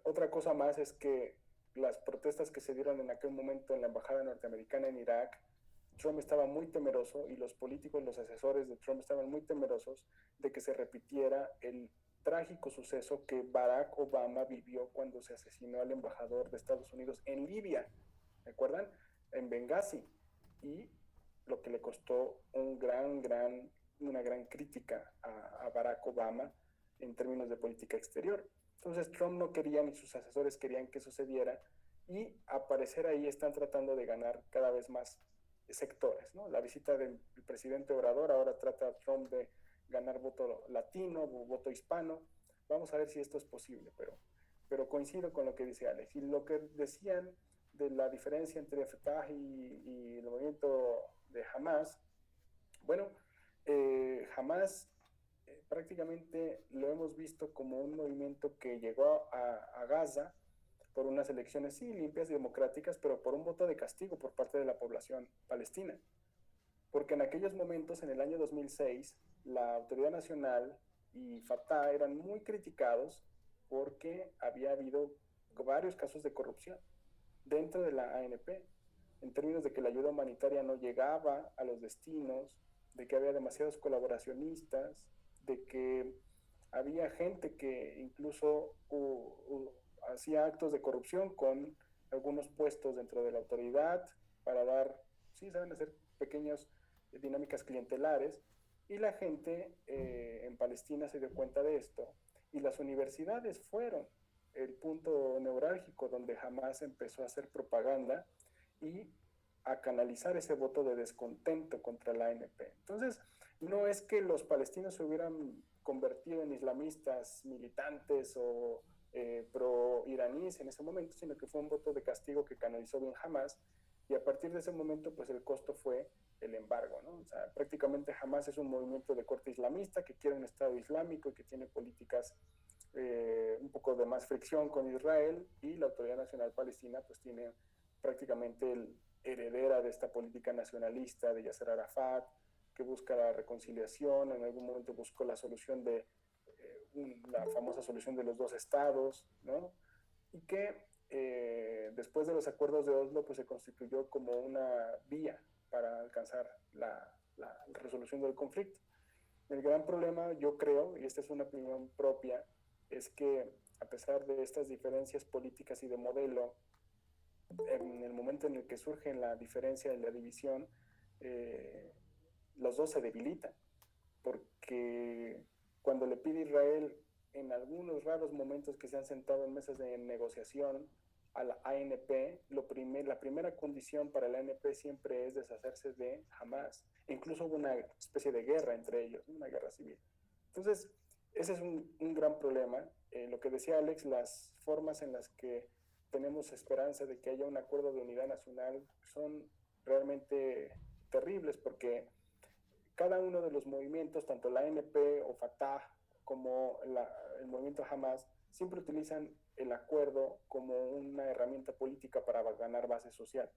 Otra cosa más es que las protestas que se dieron en aquel momento en la embajada norteamericana en Irak, Trump estaba muy temeroso y los políticos, los asesores de Trump estaban muy temerosos de que se repitiera el trágico suceso que Barack Obama vivió cuando se asesinó al embajador de Estados Unidos en Libia, ¿me acuerdan? En Benghazi, y lo que le costó una gran crítica a Barack Obama en términos de política exterior. Entonces Trump no quería ni sus asesores querían que sucediera y a parecer ahí están tratando de ganar cada vez más sectores, ¿no? La visita del presidente Obrador ahora trata a Trump de ganar voto latino, voto hispano. Vamos a ver si esto es posible, pero coincido con lo que dice Alex. Y lo que decían de la diferencia entre Fatah y el movimiento de Hamas, bueno, Hamas prácticamente lo hemos visto como un movimiento que llegó a Gaza por unas elecciones, sí, limpias y democráticas, pero por un voto de castigo por parte de la población palestina. Porque en aquellos momentos, en el año 2006, la Autoridad Nacional y Fatah eran muy criticados porque había habido varios casos de corrupción dentro de la ANP, en términos de que la ayuda humanitaria no llegaba a los destinos, de que había demasiados colaboracionistas, de que había gente que incluso hacía actos de corrupción con algunos puestos dentro de la autoridad para dar, sí, saben hacer pequeñas dinámicas clientelares, y la gente en Palestina se dio cuenta de esto, y las universidades fueron el punto neurálgico donde Hamas empezó a hacer propaganda y a canalizar ese voto de descontento contra la ANP. Entonces, no es que los palestinos se hubieran convertido en islamistas militantes o pro-iraníes en ese momento, sino que fue un voto de castigo que canalizó bien Hamas, y a partir de ese momento, pues el costo fue el embargo, ¿no? O sea, prácticamente Hamas es un movimiento de corte islamista que quiere un Estado islámico y que tiene políticas un poco de más fricción con Israel, y la Autoridad Nacional Palestina pues tiene prácticamente el heredera de esta política nacionalista de Yasser Arafat, que busca la reconciliación, en algún momento buscó la solución de la famosa solución de los dos estados, ¿no? Y que después de los acuerdos de Oslo pues se constituyó como una vía para alcanzar la resolución del conflicto. El gran problema, yo creo, y esta es una opinión propia, es que a pesar de estas diferencias políticas y de modelo, en el momento en el que surge la diferencia y la división, los dos se debilitan, porque cuando le pide Israel, en algunos raros momentos que se han sentado en mesas de negociación a la ANP, la primera condición para la ANP siempre es deshacerse de Hamas. Incluso hubo una especie de guerra entre ellos, una guerra civil. Entonces, ese es un gran problema. lo que decía Alex, las formas en las que tenemos esperanza de que haya un acuerdo de unidad nacional son realmente terribles, porque cada uno de los movimientos, tanto la ANP o Fatah como el movimiento Hamas, siempre utilizan el acuerdo como una herramienta política para ganar base social,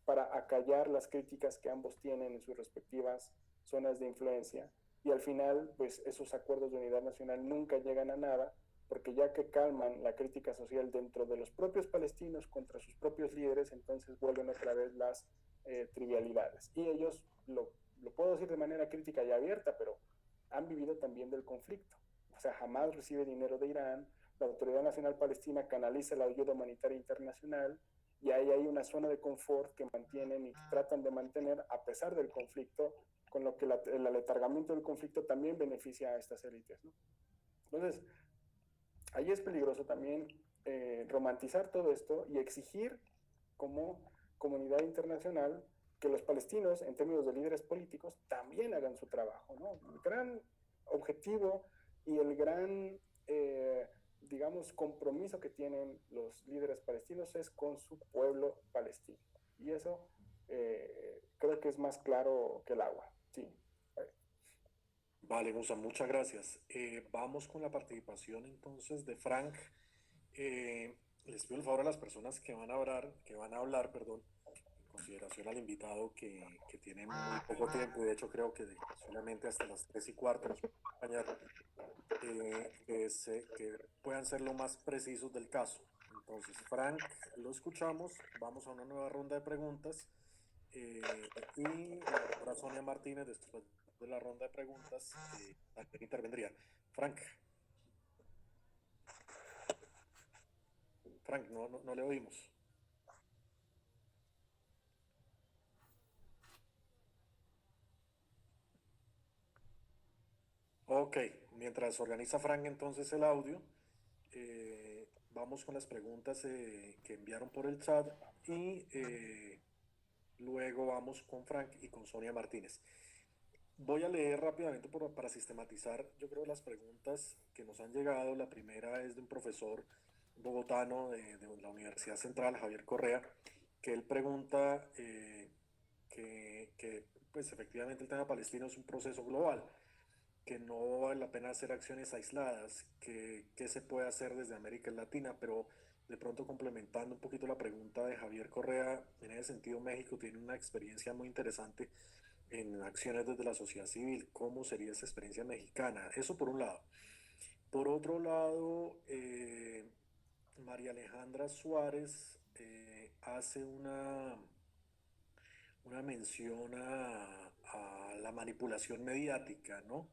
para acallar las críticas que ambos tienen en sus respectivas zonas de influencia. Y al final, pues esos acuerdos de unidad nacional nunca llegan a nada, porque ya que calman la crítica social dentro de los propios palestinos contra sus propios líderes, entonces vuelven otra vez las trivialidades. Y ellos, lo puedo decir de manera crítica y abierta, pero han vivido también del conflicto. O sea, jamás recibe dinero de Irán, la Autoridad Nacional Palestina canaliza la ayuda humanitaria internacional, y ahí hay una zona de confort que mantienen y que tratan de mantener a pesar del conflicto, con lo que el aletargamiento del conflicto también beneficia a estas élites, ¿no? Entonces, ahí es peligroso también romantizar todo esto y exigir como comunidad internacional que los palestinos, en términos de líderes políticos, también hagan su trabajo, ¿no? El gran objetivo y el gran, digamos, compromiso que tienen los líderes palestinos es con su pueblo palestino. Y eso creo que es más claro que el agua. Sí. Vale, Musa, muchas gracias. Vamos con la participación entonces de Frank. Les pido el favor a las personas que van a hablar, perdón, en consideración al invitado que tiene muy poco tiempo, y de hecho creo que solamente hasta las 3:15 nos puede acompañar, que puedan ser lo más precisos del caso. Entonces, Frank, lo escuchamos, vamos a una nueva ronda de preguntas, y la doctora Sonia Martínez, después de la ronda de preguntas, también intervendría. Frank, no le oímos. Ok, mientras organiza Frank entonces el audio, vamos con las preguntas que enviaron por el chat, y luego vamos con Frank y con Sonia Martínez. Voy a leer rápidamente para sistematizar, yo creo, las preguntas que nos han llegado. La primera es de un profesor bogotano de la Universidad Central, Javier Correa, que él pregunta pues efectivamente el tema palestino es un proceso global, que no vale la pena hacer acciones aisladas, que se puede hacer desde América Latina, pero de pronto complementando un poquito la pregunta de Javier Correa, en ese sentido México tiene una experiencia muy interesante en acciones desde la sociedad civil. ¿Cómo sería esa experiencia mexicana? Eso por un lado. Por otro lado, María Alejandra Suárez hace una mención a la manipulación mediática, ¿no?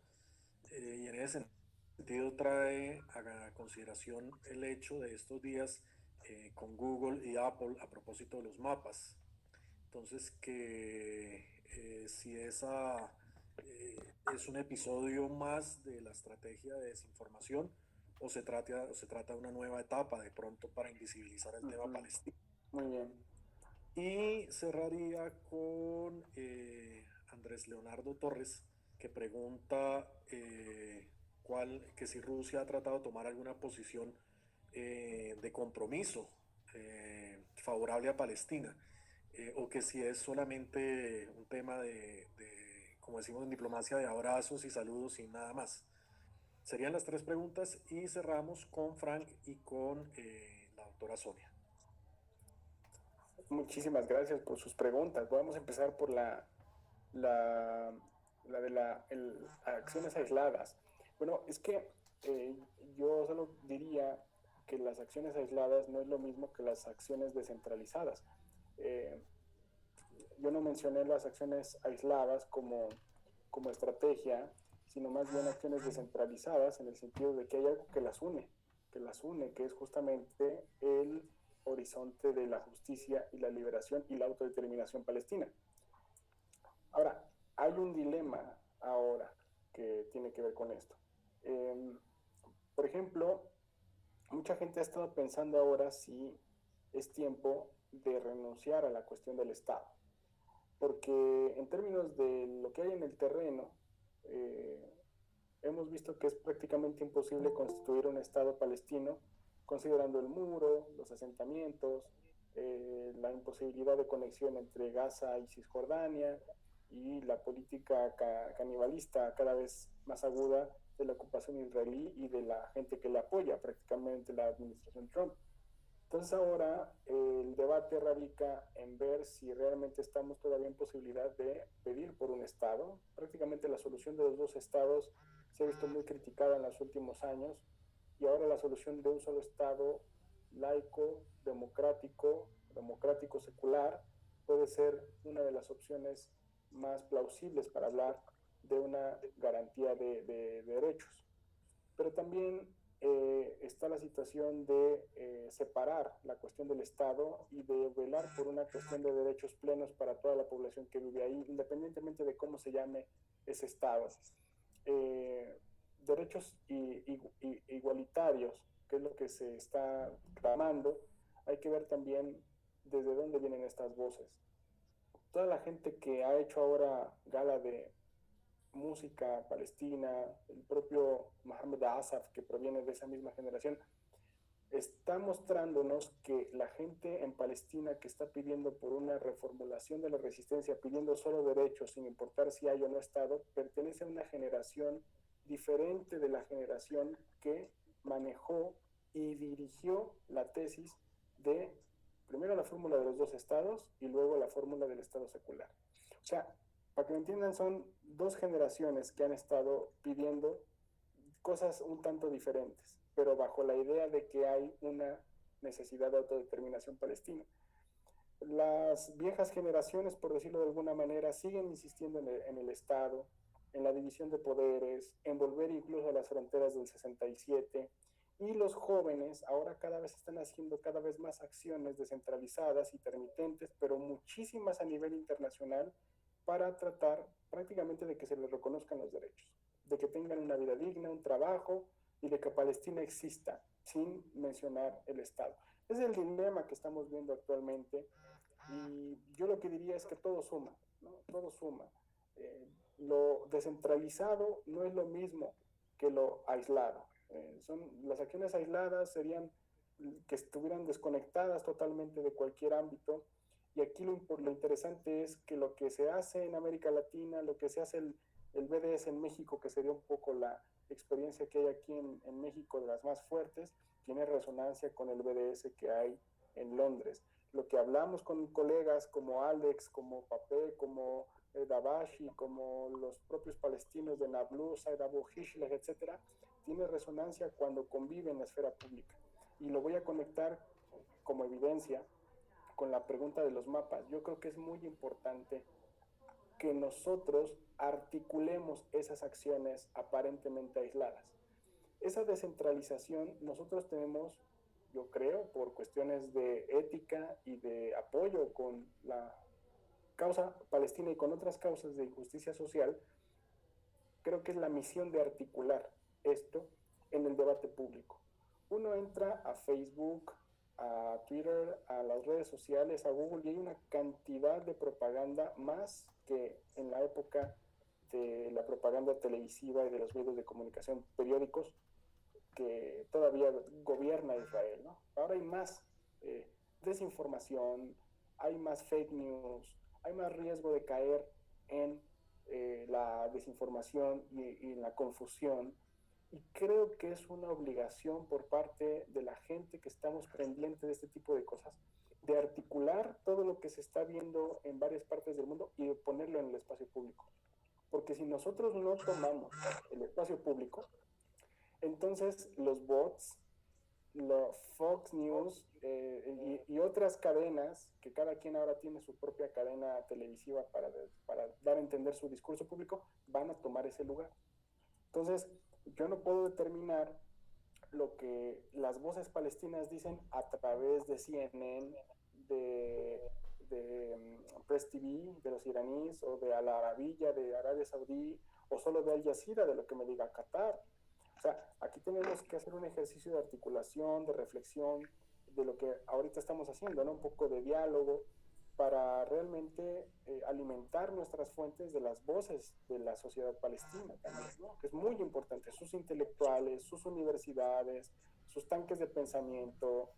Y en ese sentido trae a consideración el hecho de estos días con Google y Apple a propósito de los mapas. Entonces, que si esa es un episodio más de la estrategia de desinformación, o se trata de una nueva etapa de pronto para invisibilizar el tema palestino. Muy bien. Y cerraría con Andrés Leonardo Torres, que pregunta que si Rusia ha tratado de tomar alguna posición de compromiso favorable a Palestina, o que si es solamente un tema como decimos en diplomacia, de abrazos y saludos y nada más. Serían las tres preguntas, y cerramos con Frank y con la doctora Sonia. Muchísimas gracias por sus preguntas. Vamos a empezar por la de acciones aisladas. Bueno, es que yo solo diría que las acciones aisladas no es lo mismo que las acciones descentralizadas. Yo no mencioné las acciones aisladas como estrategia, sino más bien acciones descentralizadas en el sentido de que hay algo que es justamente el horizonte de la justicia y la liberación y la autodeterminación palestina. Ahora, hay un dilema ahora que tiene que ver con esto. Por ejemplo, mucha gente ha estado pensando ahora si es tiempo de renunciar a la cuestión del Estado, porque en términos de lo que hay en el terreno, hemos visto que es prácticamente imposible constituir un Estado palestino, considerando el muro, los asentamientos, la imposibilidad de conexión entre Gaza y Cisjordania y la política canibalista cada vez más aguda de la ocupación israelí y de la gente que le apoya, prácticamente la administración Trump. Entonces ahora el debate radica en ver si realmente estamos todavía en posibilidad de pedir por un Estado. Prácticamente la solución de los dos Estados se ha visto muy criticada en los últimos años y ahora la solución de un solo Estado laico, democrático secular, puede ser una de las opciones más plausibles para hablar de una garantía de derechos. Pero también está la situación de separar la cuestión del Estado y de velar por una cuestión de derechos plenos para toda la población que vive ahí, independientemente de cómo se llame ese Estado. Derechos igualitarios, que es lo que se está clamando, hay que ver también desde dónde vienen estas voces. Toda la gente que ha hecho ahora gala de música palestina, el propio Mohamed Asaf, que proviene de esa misma generación, está mostrándonos que la gente en Palestina que está pidiendo por una reformulación de la resistencia, pidiendo solo derechos, sin importar si hay o no Estado, pertenece a una generación diferente de la generación que manejó y dirigió la tesis de, primero la fórmula de los dos Estados y luego la fórmula del Estado secular. O sea, para que me entiendan, son dos generaciones que han estado pidiendo cosas un tanto diferentes, pero bajo la idea de que hay una necesidad de autodeterminación palestina. Las viejas generaciones, por decirlo de alguna manera, siguen insistiendo en el Estado, en la división de poderes, en volver incluso a las fronteras del 67, y los jóvenes ahora cada vez están haciendo cada vez más acciones descentralizadas, intermitentes, pero muchísimas a nivel internacional, para tratar prácticamente de que se les reconozcan los derechos, de que tengan una vida digna, un trabajo y de que Palestina exista sin mencionar el Estado. Es el dilema que estamos viendo actualmente y yo lo que diría es que todo suma, ¿no? Todo suma. Lo descentralizado no es lo mismo que lo aislado. Las acciones aisladas serían que estuvieran desconectadas totalmente de cualquier ámbito. Y aquí lo interesante es que lo que se hace en América Latina, lo que se hace el BDS en México, que sería un poco la experiencia que hay aquí en México de las más fuertes, tiene resonancia con el BDS que hay en Londres. Lo que hablamos con colegas como Alex, como Papé, como Dabashi, como los propios palestinos de Nablus, Abu Hishleg, etc., tiene resonancia cuando convive en la esfera pública. Y lo voy a conectar como evidencia con la pregunta de los mapas. Yo creo que es muy importante que nosotros articulemos esas acciones aparentemente aisladas. Esa descentralización nosotros tenemos, yo creo, por cuestiones de ética y de apoyo con la causa palestina y con otras causas de injusticia social, creo que es la misión de articular esto en el debate público. Uno entra a Facebook, a Twitter, a las redes sociales, a Google, y hay una cantidad de propaganda más que en la época de la propaganda televisiva y de los medios de comunicación periódicos que todavía gobierna Israel, ¿no? Ahora hay más desinformación, hay más fake news, hay más riesgo de caer en la desinformación y en la confusión. Y creo que es una obligación por parte de la gente que estamos pendientes de este tipo de cosas, de articular todo lo que se está viendo en varias partes del mundo y de ponerlo en el espacio público. Porque si nosotros no tomamos el espacio público, entonces los bots, los Fox News y otras cadenas, que cada quien ahora tiene su propia cadena televisiva para dar a entender su discurso público, van a tomar ese lugar. Entonces, yo no puedo determinar lo que las voces palestinas dicen a través de CNN, de Press TV, de los iraníes, o de Al Arabiya, de Arabia Saudí, o solo de Al Jazeera, de lo que me diga Qatar. O sea, aquí tenemos que hacer un ejercicio de articulación, de reflexión, de lo que ahorita estamos haciendo, ¿no? Un poco de diálogo, para realmente alimentar nuestras fuentes de las voces de la sociedad palestina también, ¿no? Que es muy importante, sus intelectuales, sus universidades, sus tanques de pensamiento,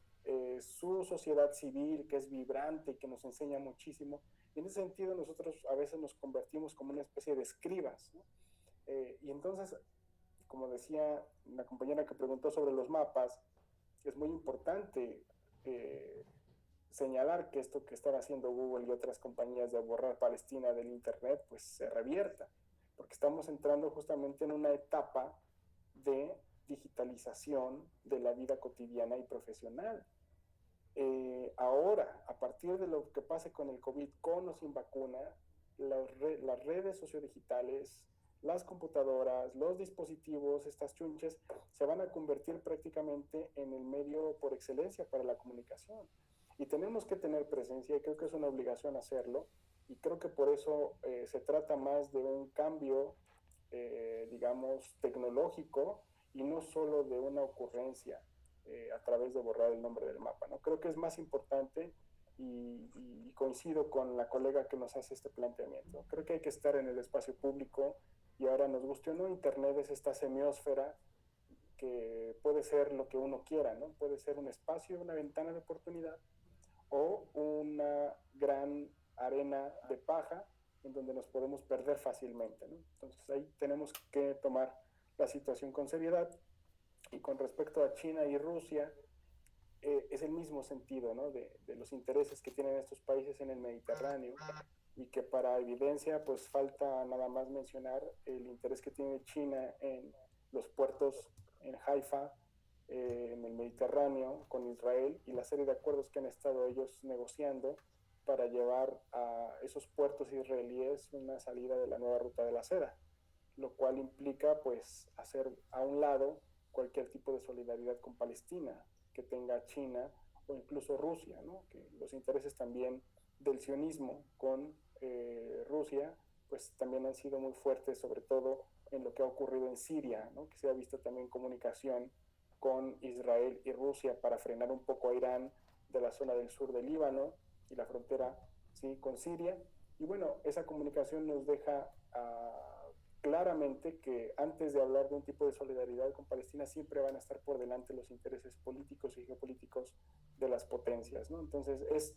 su sociedad civil que es vibrante y que nos enseña muchísimo. Y en ese sentido nosotros a veces nos convertimos como una especie de escribas, ¿no? Y entonces, como decía la compañera que preguntó sobre los mapas, es muy importante señalar que esto que están haciendo Google y otras compañías de borrar Palestina del Internet, pues se revierta, porque estamos entrando justamente en una etapa de digitalización de la vida cotidiana y profesional. Ahora, a partir de lo que pase con el COVID, con o sin vacuna, las redes sociodigitales, las computadoras, los dispositivos, estas chunches, se van a convertir prácticamente en el medio por excelencia para la comunicación. Y tenemos que tener presencia, y creo que es una obligación hacerlo, y creo que por eso se trata más de un cambio, digamos, tecnológico, y no solo de una ocurrencia a través de borrar el nombre del mapa, ¿no? Creo que es más importante y coincido con la colega que nos hace este planteamiento. Creo que hay que estar en el espacio público y ahora nos guste o no, Internet es esta semiósfera que puede ser lo que uno quiera, ¿no? Puede ser un espacio, una ventana de oportunidad o una gran arena de paja en donde nos podemos perder fácilmente, ¿no? Entonces ahí tenemos que tomar la situación con seriedad. Y con respecto a China y Rusia, es el mismo sentido, ¿no? De los intereses que tienen estos países en el Mediterráneo y que para evidencia pues falta nada más mencionar el interés que tiene China en los puertos en Haifa, en el Mediterráneo con Israel y la serie de acuerdos que han estado ellos negociando para llevar a esos puertos israelíes una salida de la nueva ruta de la seda, lo cual implica pues hacer a un lado cualquier tipo de solidaridad con Palestina que tenga China o incluso Rusia, ¿no? Que los intereses también del sionismo con Rusia pues también han sido muy fuertes, sobre todo en lo que ha ocurrido en Siria, ¿no? Que se ha visto también comunicación con Israel y Rusia para frenar un poco a Irán de la zona del sur del Líbano y la frontera, ¿sí?, con Siria. Y bueno, esa comunicación nos deja claramente que antes de hablar de un tipo de solidaridad con Palestina siempre van a estar por delante los intereses políticos y geopolíticos de las potencias, ¿no? Entonces es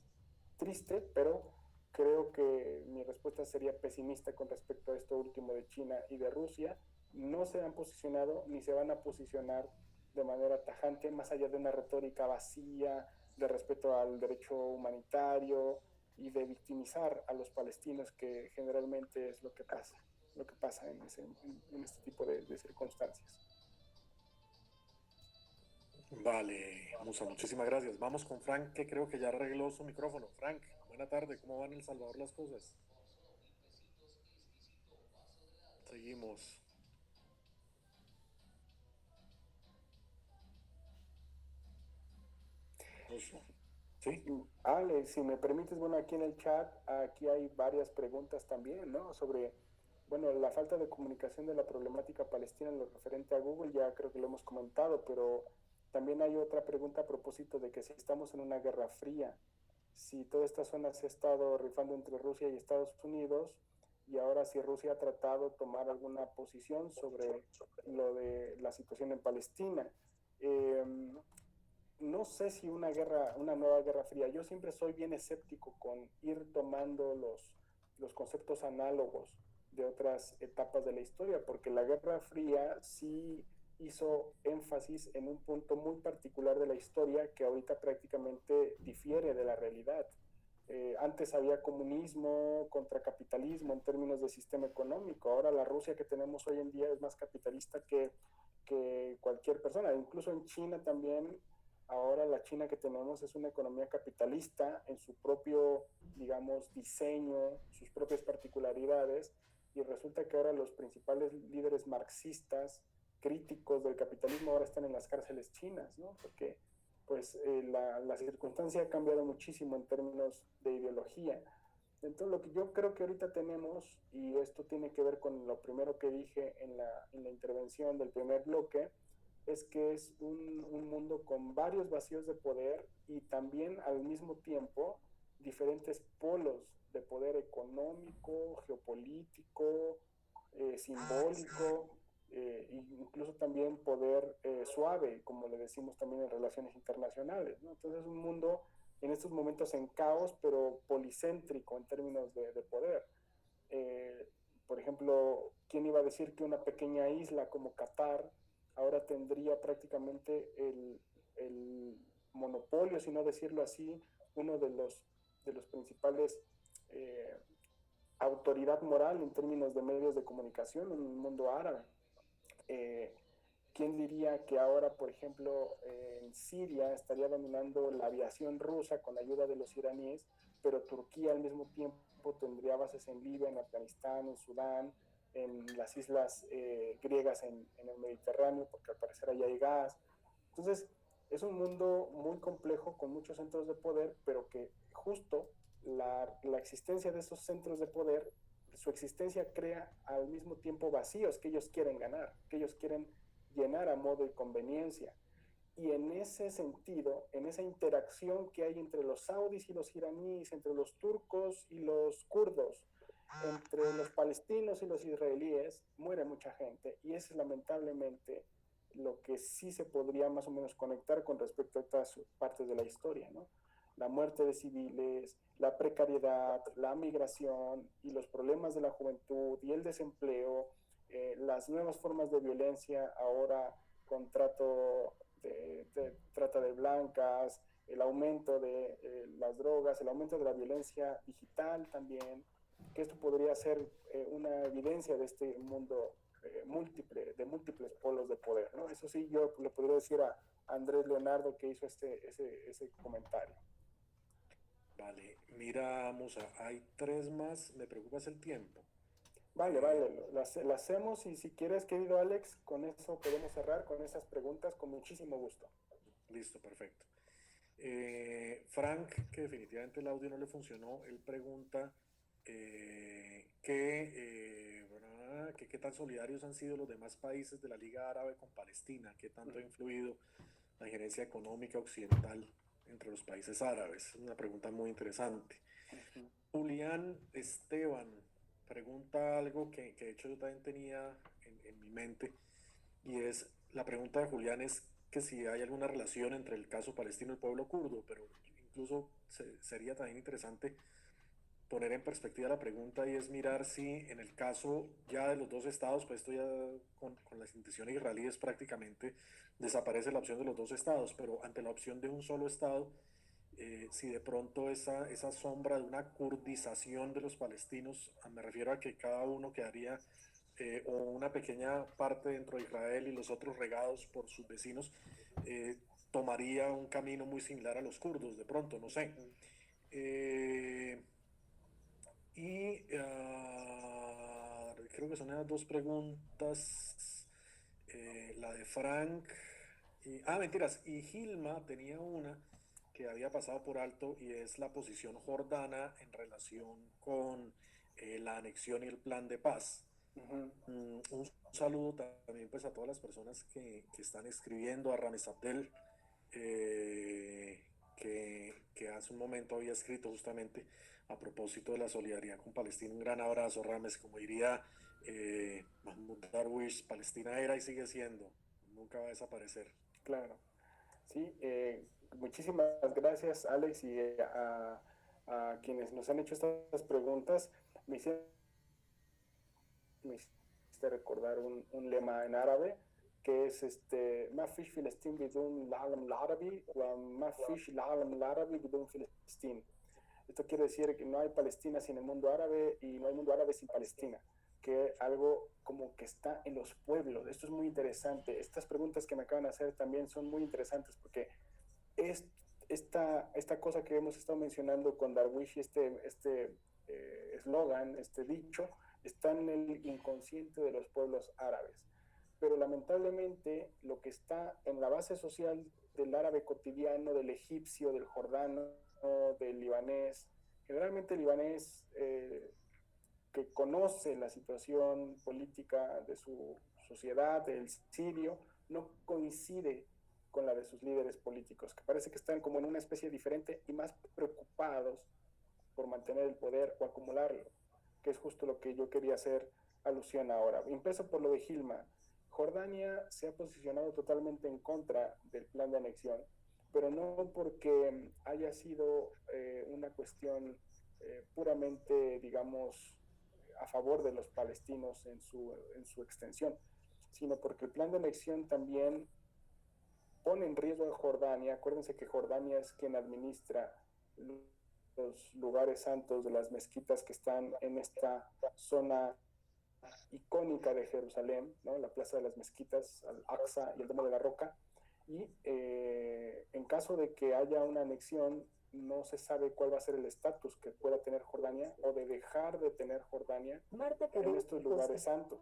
triste, pero creo que mi respuesta sería pesimista con respecto a esto último de China y de Rusia. No se han posicionado ni se van a posicionar de manera tajante, más allá de una retórica vacía de respeto al derecho humanitario y de victimizar a los palestinos, que generalmente es lo que pasa en este tipo de circunstancias. Vale, Musa, muchísimas gracias. Vamos con Frank, que creo que ya arregló su micrófono. Frank, buena tarde, ¿cómo van en El Salvador las cosas? Seguimos. ¿Sí? Ale, si me permites, bueno, aquí en el chat, aquí hay varias preguntas también, ¿no? Sobre, bueno, la falta de comunicación de la problemática palestina en lo referente a Google, ya creo que lo hemos comentado, pero también hay otra pregunta a propósito de que si estamos en una guerra fría, si toda esta zona se ha estado rifando entre Rusia y Estados Unidos, y ahora si Rusia ha tratado de tomar alguna posición sobre lo de la situación en Palestina. Eh, no sé si una nueva guerra fría. Yo siempre soy bien escéptico con ir tomando los conceptos análogos de otras etapas de la historia, porque la Guerra Fría sí hizo énfasis en un punto muy particular de la historia que ahorita prácticamente difiere de la realidad. Antes había comunismo contra capitalismo en términos de sistema económico. Ahora la Rusia que tenemos hoy en día es más capitalista que cualquier persona. Incluso en China también. Ahora la China que tenemos es una economía capitalista en su propio, digamos, diseño, sus propias particularidades, y resulta que ahora los principales líderes marxistas, críticos del capitalismo, ahora están en las cárceles chinas, ¿no? Porque pues la circunstancia ha cambiado muchísimo en términos de ideología. Entonces lo que yo creo que ahorita tenemos, y esto tiene que ver con lo primero que dije en la intervención del primer bloque, es que es un mundo con varios vacíos de poder y también al mismo tiempo diferentes polos de poder económico, geopolítico, simbólico, incluso también poder suave, como le decimos también en relaciones internacionales, ¿no? Entonces es un mundo en estos momentos en caos, pero policéntrico en términos de poder. Eh, por ejemplo, ¿quién iba a decir que una pequeña isla como Qatar ahora tendría prácticamente el monopolio, si no decirlo así, uno de los principales autoridad moral en términos de medios de comunicación en el mundo árabe? Eh, ¿Quién diría que ahora, por ejemplo, en Siria estaría dominando la aviación rusa con ayuda de los iraníes, pero Turquía al mismo tiempo tendría bases en Libia, en Afganistán, en Sudán, en las islas griegas en el Mediterráneo, porque al parecer allá hay gas? Entonces, es un mundo muy complejo con muchos centros de poder, pero que justo la existencia de esos centros de poder, su existencia crea al mismo tiempo vacíos que ellos quieren ganar, que ellos quieren llenar a modo y conveniencia. Y en ese sentido, en esa interacción que hay entre los saudis y los iraníes, entre los turcos y los kurdos, entre los palestinos y los israelíes, muere mucha gente. Y eso es lamentablemente lo que sí se podría más o menos conectar con respecto a estas partes de la historia, ¿no? La muerte de civiles, la precariedad, la migración y los problemas de la juventud y el desempleo, las nuevas formas de violencia ahora con trata de blancas, el aumento de las drogas, el aumento de la violencia digital también, que esto podría ser una evidencia de este mundo múltiple, de múltiples polos de poder, ¿no? Eso sí, yo le podría decir a Andrés Leonardo que hizo ese comentario. Vale, mira, Musa, hay tres más, me preocupa es el tiempo. Vale, Eh, vale, la hacemos y si quieres, querido Alex, con eso podemos cerrar con esas preguntas con muchísimo gusto. Listo, perfecto. Frank, que definitivamente el audio no le funcionó, él pregunta qué tan solidarios han sido los demás países de la Liga Árabe con Palestina, qué tanto ha influido la injerencia económica occidental entre los países árabes. Es una pregunta muy interesante. Ujú. Julián Esteban pregunta algo que de hecho yo también tenía en mi mente, y es, la pregunta de Julián es que si hay alguna relación entre el caso palestino y el pueblo kurdo, pero incluso sería también interesante poner en perspectiva la pregunta y es mirar si en el caso ya de los dos estados, pues esto ya con las intenciones israelíes prácticamente desaparece la opción de los dos estados, pero ante la opción de un solo estado, si de pronto esa sombra de una kurdización de los palestinos, me refiero a que cada uno quedaría o una pequeña parte dentro de Israel y los otros regados por sus vecinos, tomaría un camino muy similar a los kurdos, de pronto, no sé. Eh, creo que son esas dos preguntas. La de Frank. Mentiras. Y Gilma tenía una que había pasado por alto y es la posición jordana en relación con la anexión y el plan de paz. Ujú. Un saludo también pues a todas las personas que están escribiendo, a Rames Abdel, que hace un momento había escrito justamente a propósito de la solidaridad con Palestina. Un gran abrazo, Rames, como diría Mahmoud Darwish, Palestina era y sigue siendo, nunca va a desaparecer. Claro, sí, muchísimas gracias Alex y a quienes nos han hecho estas preguntas. Me hiciste recordar un lema en árabe que es ما فيش فلسطين بدون العالم العربي وما فيش العالم العربي بدون فلسطين. Esto quiere decir que no hay Palestina sin el mundo árabe y no hay mundo árabe sin Palestina, que algo como que está en los pueblos. Esto es muy interesante. Estas preguntas que me acaban de hacer también son muy interesantes porque es esta cosa que hemos estado mencionando con Darwish, este eslogan, este dicho, está en el inconsciente de los pueblos árabes. Pero lamentablemente lo que está en la base social del árabe cotidiano, del egipcio, del jordano, del libanés, generalmente el libanés que conoce la situación política de su sociedad, del sirio, no coincide con la de sus líderes políticos, que parece que están como en una especie diferente y más preocupados por mantener el poder o acumularlo, que es justo lo que yo quería hacer alusión ahora. Empiezo por lo de Gilman. Jordania se ha posicionado totalmente en contra del plan de anexión, pero no porque haya sido una cuestión puramente, digamos, a favor de los palestinos en su extensión, sino porque el plan de anexión también pone en riesgo a Jordania. Acuérdense que Jordania es quien administra los lugares santos de las mezquitas que están en esta zona icónica de Jerusalén, ¿no? La Plaza de las Mezquitas, Al-Aqsa y el Domo de la Roca. Y en caso de que haya una anexión, no se sabe cuál va a ser el estatus que pueda tener Jordania o de dejar de tener Jordania en estos lugares santos.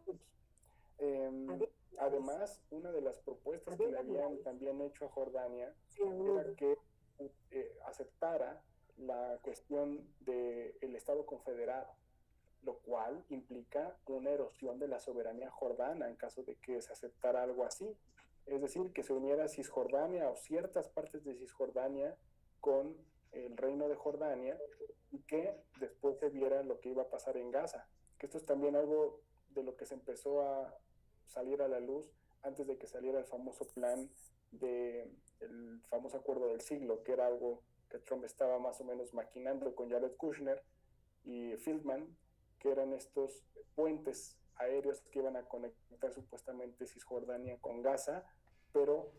Además, una de las propuestas que le habían también hecho a Jordania era que aceptara la cuestión del Estado confederado, lo cual implica una erosión de la soberanía jordana en caso de que se aceptara algo así. Es decir, que se uniera Cisjordania o ciertas partes de Cisjordania con el reino de Jordania y que después se viera lo que iba a pasar en Gaza. Que esto es también algo de lo que se empezó a salir a la luz antes de que saliera el famoso plan el famoso acuerdo del siglo, que era algo que Trump estaba más o menos maquinando con Jared Kushner y Fieldman, que eran estos puentes aéreos que iban a conectar supuestamente Cisjordania con Gaza, pero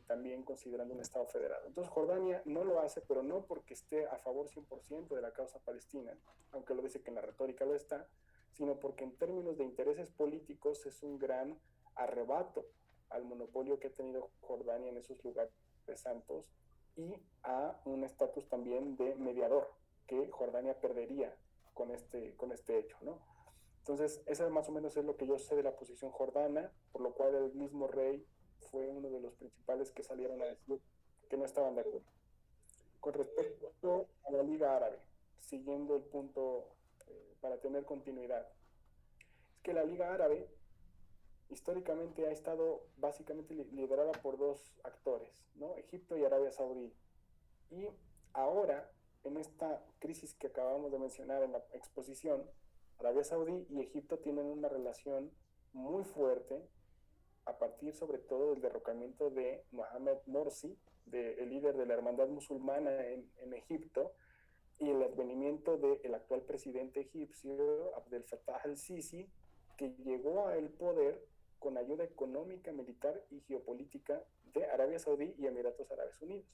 también considerando un Estado federado. Entonces Jordania no lo hace, pero no porque esté a favor 100% de la causa palestina, aunque lo dice que en la retórica lo está, sino porque en términos de intereses políticos es un gran arrebato al monopolio que ha tenido Jordania en esos lugares santos y a un estatus también de mediador que Jordania perdería con este hecho, ¿no? Entonces, eso más o menos es lo que yo sé de la posición jordana, por lo cual el mismo rey fue uno de los principales que salieron a decir que no estaban de acuerdo. Con respecto a la Liga Árabe, siguiendo el punto para tener continuidad, es que la Liga Árabe históricamente ha estado básicamente liderada por dos actores, ¿no? Egipto y Arabia Saudí. Y ahora, en esta crisis que acabamos de mencionar en la exposición, Arabia Saudí y Egipto tienen una relación muy fuerte a partir sobre todo del derrocamiento de Mohamed Morsi, el líder de la hermandad musulmana en Egipto, y el advenimiento del actual presidente egipcio, Abdel Fattah al-Sisi, que llegó al poder con ayuda económica, militar y geopolítica de Arabia Saudí y Emiratos Árabes Unidos.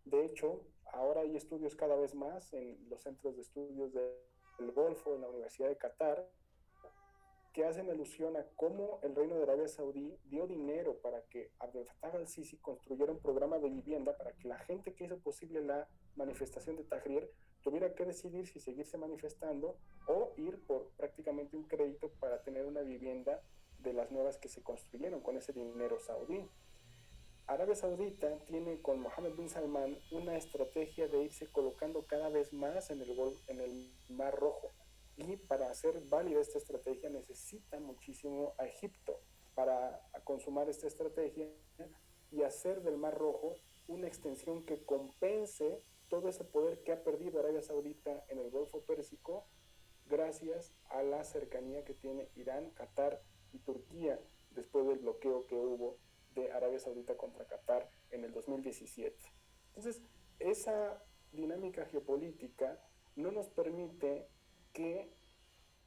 De hecho, ahora hay estudios cada vez más en los centros de estudios del Golfo, en la Universidad de Qatar, que hacen alusión a cómo el Reino de Arabia Saudí dio dinero para que Abdel Fattah al-Sisi construyera un programa de vivienda para que la gente que hizo posible la manifestación de Tahrir tuviera que decidir si seguirse manifestando o ir por prácticamente un crédito para tener una vivienda de las nuevas que se construyeron con ese dinero saudí. Arabia Saudita tiene con Mohammed bin Salman una estrategia de irse colocando cada vez más en el Mar Rojo. Y para hacer válida esta estrategia necesita muchísimo a Egipto para consumar esta estrategia y hacer del Mar Rojo una extensión que compense todo ese poder que ha perdido Arabia Saudita en el Golfo Pérsico gracias a la cercanía que tiene Irán, Qatar y Turquía después del bloqueo que hubo de Arabia Saudita contra Qatar en el 2017. Entonces, esa dinámica geopolítica no nos permite que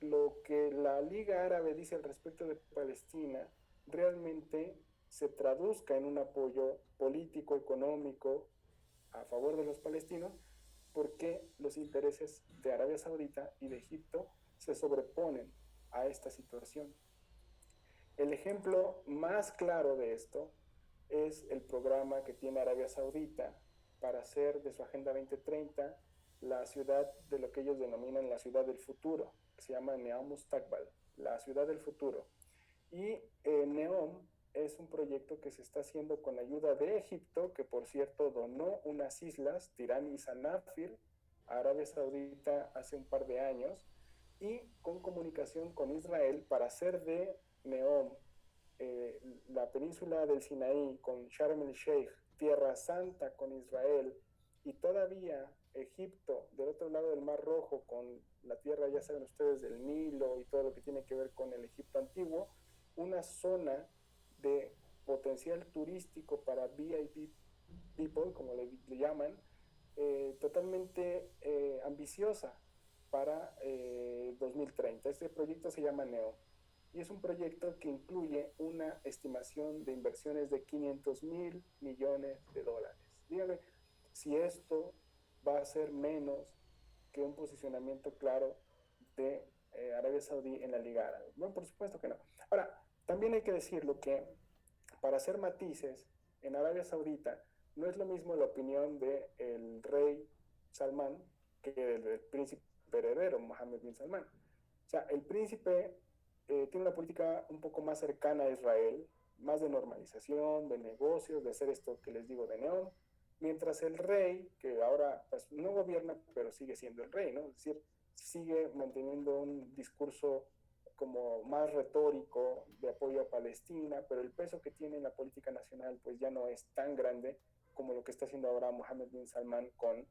lo que la Liga Árabe dice al respecto de Palestina realmente se traduzca en un apoyo político, económico a favor de los palestinos, porque los intereses de Arabia Saudita y de Egipto se sobreponen a esta situación. El ejemplo más claro de esto es el programa que tiene Arabia Saudita para hacer de su Agenda 2030 la ciudad de lo que ellos denominan la ciudad del futuro, que se llama Neom Mustakbal, la ciudad del futuro. Y Neom es un proyecto que se está haciendo con ayuda de Egipto, que por cierto donó unas islas, Tirán y Sanafir, a Arabia Saudita hace un par de años, y con comunicación con Israel para hacer de Neom la península del Sinaí con Sharm el Sheikh, Tierra Santa con Israel, y todavía Egipto, del otro lado del Mar Rojo, con la tierra, ya saben ustedes, del Nilo y todo lo que tiene que ver con el Egipto antiguo, una zona de potencial turístico para VIP people, como le llaman, totalmente ambiciosa para 2030. Este proyecto se llama NEO y es un proyecto que incluye una estimación de inversiones de 500 mil millones de dólares. Dígame si esto va a ser menos que un posicionamiento claro de Arabia Saudí en la Liga Árabe. Bueno, por supuesto que no. Ahora, también hay que decirlo que para hacer matices, en Arabia Saudita no es lo mismo la opinión del rey Salmán que del príncipe heredero Mohammed bin Salman. O sea, el príncipe tiene una política un poco más cercana a Israel, más de normalización, de negocios, de hacer esto que les digo de neón, mientras el rey, que ahora pues, no gobierna, pero sigue siendo el rey, ¿no? Es decir, sigue manteniendo un discurso como más retórico de apoyo a Palestina, pero el peso que tiene en la política nacional pues ya no es tan grande como lo que está haciendo ahora Mohammed bin Salman con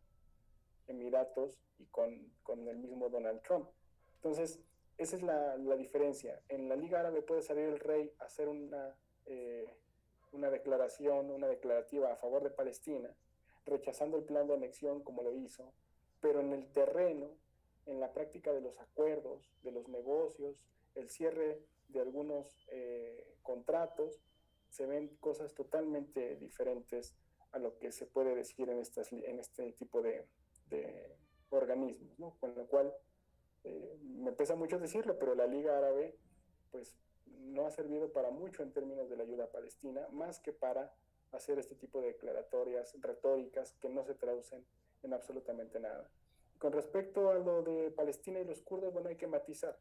Emiratos y con el mismo Donald Trump. Entonces, esa es la diferencia. En la Liga Árabe puede salir el rey a hacer una declaración, una declarativa a favor de Palestina, rechazando el plan de anexión como lo hizo, pero en el terreno, en la práctica de los acuerdos, de los negocios, el cierre de algunos contratos, se ven cosas totalmente diferentes a lo que se puede decir en este tipo de organismos, ¿no? Con lo cual, me pesa mucho decirlo, pero la Liga Árabe, pues, no ha servido para mucho en términos de la ayuda a Palestina, más que para hacer este tipo de declaratorias retóricas que no se traducen en absolutamente nada. Con respecto a lo de Palestina y los kurdos, bueno, hay que matizar,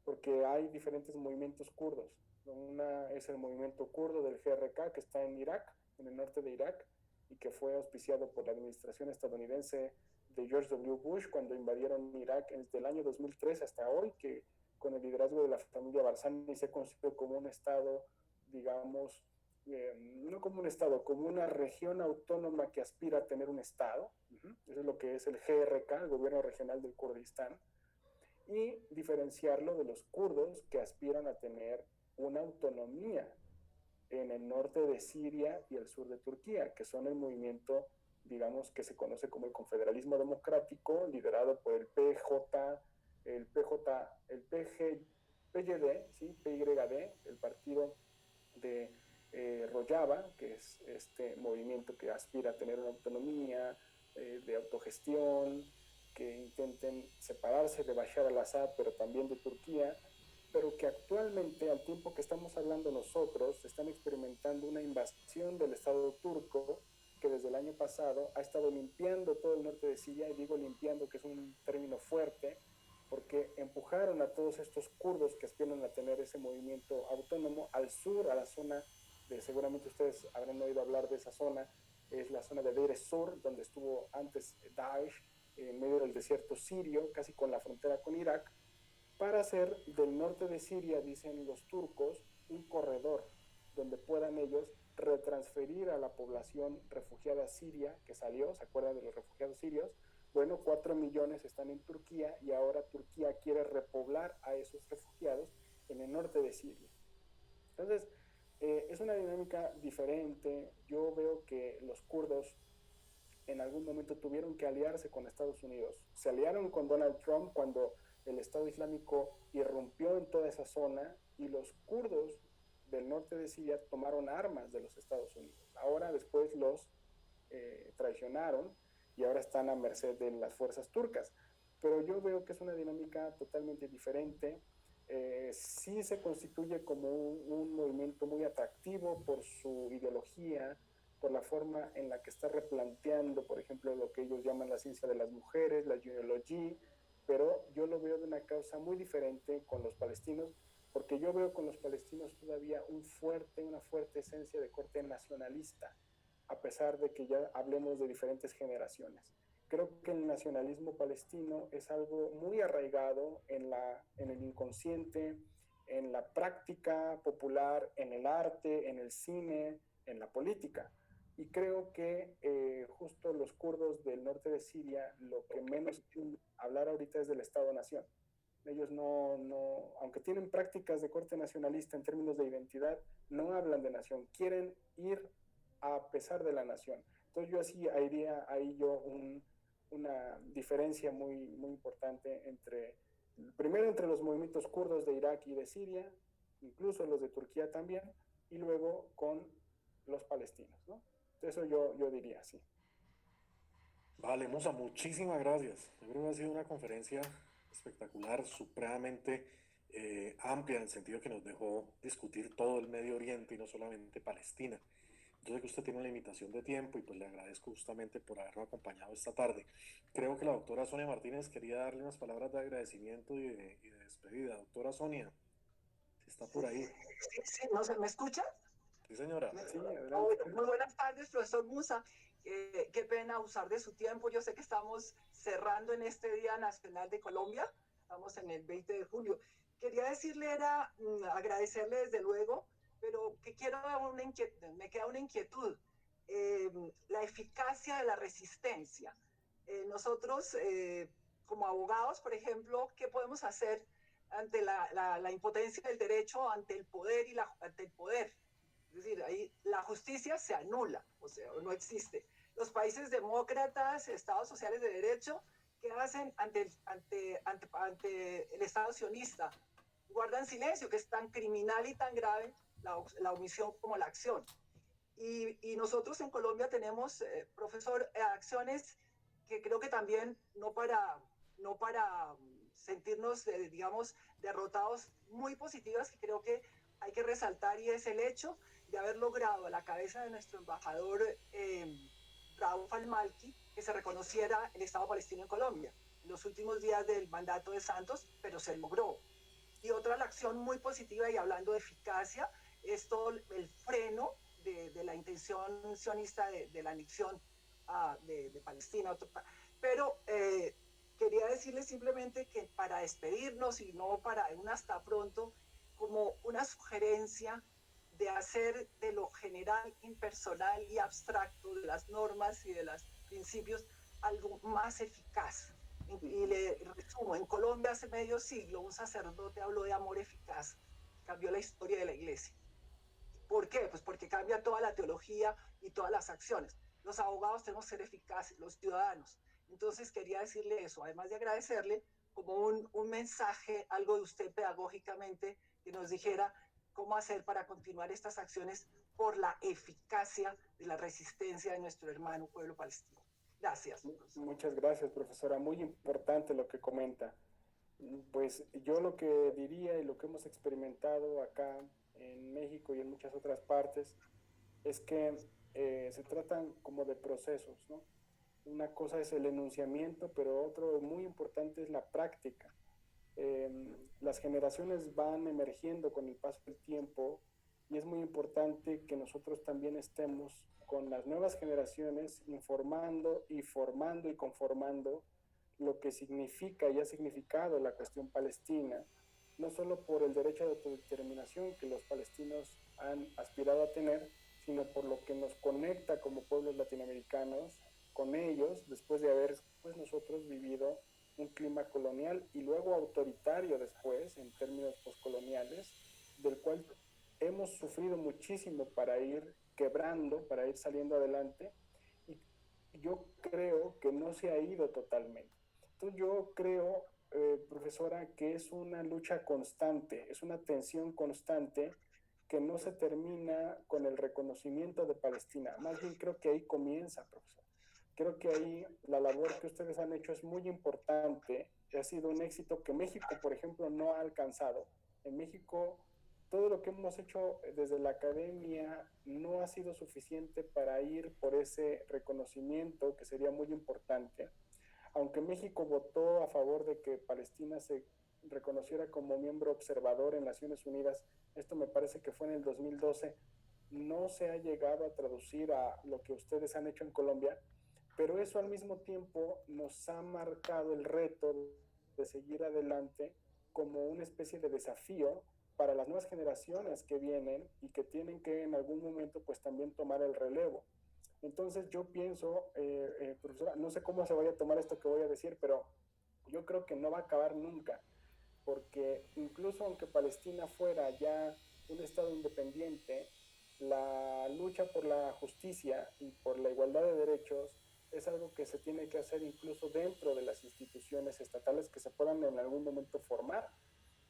porque hay diferentes movimientos kurdos. Una es el movimiento kurdo del GRK, que está en Irak, en el norte de Irak, y que fue auspiciado por la administración estadounidense de George W. Bush cuando invadieron Irak desde el año 2003 hasta hoy, que con el liderazgo de la familia Barzani se constituyó como un estado, digamos, no como un estado, como una región autónoma que aspira a tener un estado. Eso es lo que es el GRK, el gobierno regional del Kurdistán, y diferenciarlo de los kurdos que aspiran a tener una autonomía en el norte de Siria y el sur de Turquía, que son el movimiento, digamos, que se conoce como el confederalismo democrático, liderado por el PJ, el PYD, ¿sí? PYD, el partido de Rojava, que es este movimiento que aspira a tener una autonomía de autogestión, que intenten separarse de Bashar al-Assad, pero también de Turquía, pero que actualmente, al tiempo que estamos hablando nosotros, están experimentando una invasión del Estado turco que desde el año pasado ha estado limpiando todo el norte de Siria, y digo limpiando, que es un término fuerte, porque empujaron a todos estos kurdos que aspiran a tener ese movimiento autónomo al sur, a la zona de, seguramente ustedes habrán oído hablar de esa zona, es la zona de Deir ez-Zor, donde estuvo antes Daesh, en medio del desierto sirio, casi con la frontera con Irak, para hacer del norte de Siria, dicen los turcos, un corredor donde puedan ellos retransferir a la población refugiada siria que salió, ¿se acuerdan de los refugiados sirios? Bueno, 4 millones están en Turquía y ahora Turquía quiere repoblar a esos refugiados en el norte de Siria. Entonces, es una dinámica diferente. Yo veo que los kurdos en algún momento tuvieron que aliarse con Estados Unidos. Se aliaron con Donald Trump cuando el Estado Islámico irrumpió en toda esa zona y los kurdos del norte de Siria tomaron armas de los Estados Unidos. Ahora después los traicionaron y ahora están a merced de las fuerzas turcas. Pero yo veo que es una dinámica totalmente diferente. Sí se constituye como un movimiento muy atractivo por su ideología, por la forma en la que está replanteando, por ejemplo, lo que ellos llaman la ciencia de las mujeres, la genealogía, pero yo lo veo de una causa muy diferente con los palestinos, porque yo veo con los palestinos todavía una fuerte esencia de corte nacionalista, a pesar de que ya hablemos de diferentes generaciones. Creo que el nacionalismo palestino es algo muy arraigado en el inconsciente, en la práctica popular, en el arte, en el cine, en la política. y creo que justo los kurdos del norte de Siria lo que menos quieren hablar ahorita es del Estado-Nación. Ellos aunque tienen prácticas de corte nacionalista en términos de identidad, no hablan de nación, quieren ir a pesar de la nación. Entonces yo así haría ahí una diferencia muy importante primero entre los movimientos kurdos de Irak y de Siria, incluso los de Turquía también, y luego con los palestinos, ¿no? Eso yo diría así. Vale, Musa, muchísimas gracias. Yo creo que ha sido una conferencia espectacular, supremamente amplia, en el sentido que nos dejó discutir todo el Medio Oriente y no solamente Palestina. Yo sé que usted tiene una limitación de tiempo y pues le agradezco justamente por habernos acompañado esta tarde. Creo que la doctora Sonia Martínez quería darle unas palabras de agradecimiento y de despedida. Doctora Sonia, si está por ahí. Sí, sí, ¿no se me escucha? Sí, señora. Sí, Muy buenas tardes, profesor Musa. Qué pena usar de su tiempo. Yo sé que estamos cerrando en este Día Nacional de Colombia. Estamos en el 20 de julio. Quería decirle, agradecerle desde luego, pero que me queda una inquietud. La eficacia de la resistencia. Nosotros, como abogados, por ejemplo, ¿qué podemos hacer ante la impotencia del derecho, ante el poder ante el poder? Es decir, ahí la justicia se anula, o sea, no existe. Los países demócratas, estados sociales de derecho, ¿qué hacen ante el Estado sionista? Guardan silencio, que es tan criminal y tan grave la omisión como la acción. Y nosotros en Colombia tenemos, profesor, acciones que creo que también no para sentirnos, digamos, derrotados, muy positivas, que creo que hay que resaltar, y es el hecho de haber logrado a la cabeza de nuestro embajador Raúl al-Malki que se reconociera el Estado palestino en Colombia en los últimos días del mandato de Santos, pero se logró. Y otra la acción muy positiva, y hablando de eficacia, es todo el freno de la intención sionista de la anexión de Palestina. Pero quería decirles simplemente que para despedirnos y no para un hasta pronto, como una sugerencia de hacer de lo general, impersonal y abstracto, de las normas y de los principios, algo más eficaz. Y le resumo, en Colombia hace medio siglo un sacerdote habló de amor eficaz, cambió la historia de la iglesia. ¿Por qué? Pues porque cambia toda la teología y todas las acciones. Los abogados tenemos que ser eficaces, los ciudadanos. Entonces quería decirle eso, además de agradecerle, como un mensaje, algo de usted pedagógicamente, que nos dijera cómo hacer para continuar estas acciones por la eficacia de la resistencia de nuestro hermano pueblo palestino. Gracias. Muchas gracias, profesora. Muy importante lo que comenta. Pues yo lo que diría y lo que hemos experimentado acá en México y en muchas otras partes es que se tratan como de procesos, ¿no? Una cosa es el enunciamiento, pero otro muy importante es la práctica. Las generaciones van emergiendo con el paso del tiempo y es muy importante que nosotros también estemos con las nuevas generaciones informando y formando y conformando lo que significa y ha significado la cuestión palestina, no solo por el derecho de autodeterminación que los palestinos han aspirado a tener, sino por lo que nos conecta como pueblos latinoamericanos con ellos, después de haber pues, nosotros vivido un clima colonial y luego autoritario después, en términos postcoloniales, del cual hemos sufrido muchísimo para ir quebrando, para ir saliendo adelante, y yo creo que no se ha ido totalmente. Entonces yo creo, profesora, que es una lucha constante, es una tensión constante que no se termina con el reconocimiento de Palestina. Más bien creo que ahí comienza, profesor. Creo que ahí la labor que ustedes han hecho es muy importante. Ha sido un éxito que México, por ejemplo, no ha alcanzado. En México, todo lo que hemos hecho desde la academia no ha sido suficiente para ir por ese reconocimiento que sería muy importante. Aunque México votó a favor de que Palestina se reconociera como miembro observador en Naciones Unidas, esto me parece que fue en el 2012, no se ha llegado a traducir a lo que ustedes han hecho en Colombia, pero eso al mismo tiempo nos ha marcado el reto de seguir adelante como una especie de desafío para las nuevas generaciones que vienen y que tienen que en algún momento pues también tomar el relevo. Entonces yo pienso, profesora, no sé cómo se vaya a tomar esto que voy a decir, pero yo creo que no va a acabar nunca, porque incluso aunque Palestina fuera ya un estado independiente, la lucha por la justicia y por la igualdad de derechos es algo que se tiene que hacer incluso dentro de las instituciones estatales que se puedan en algún momento formar,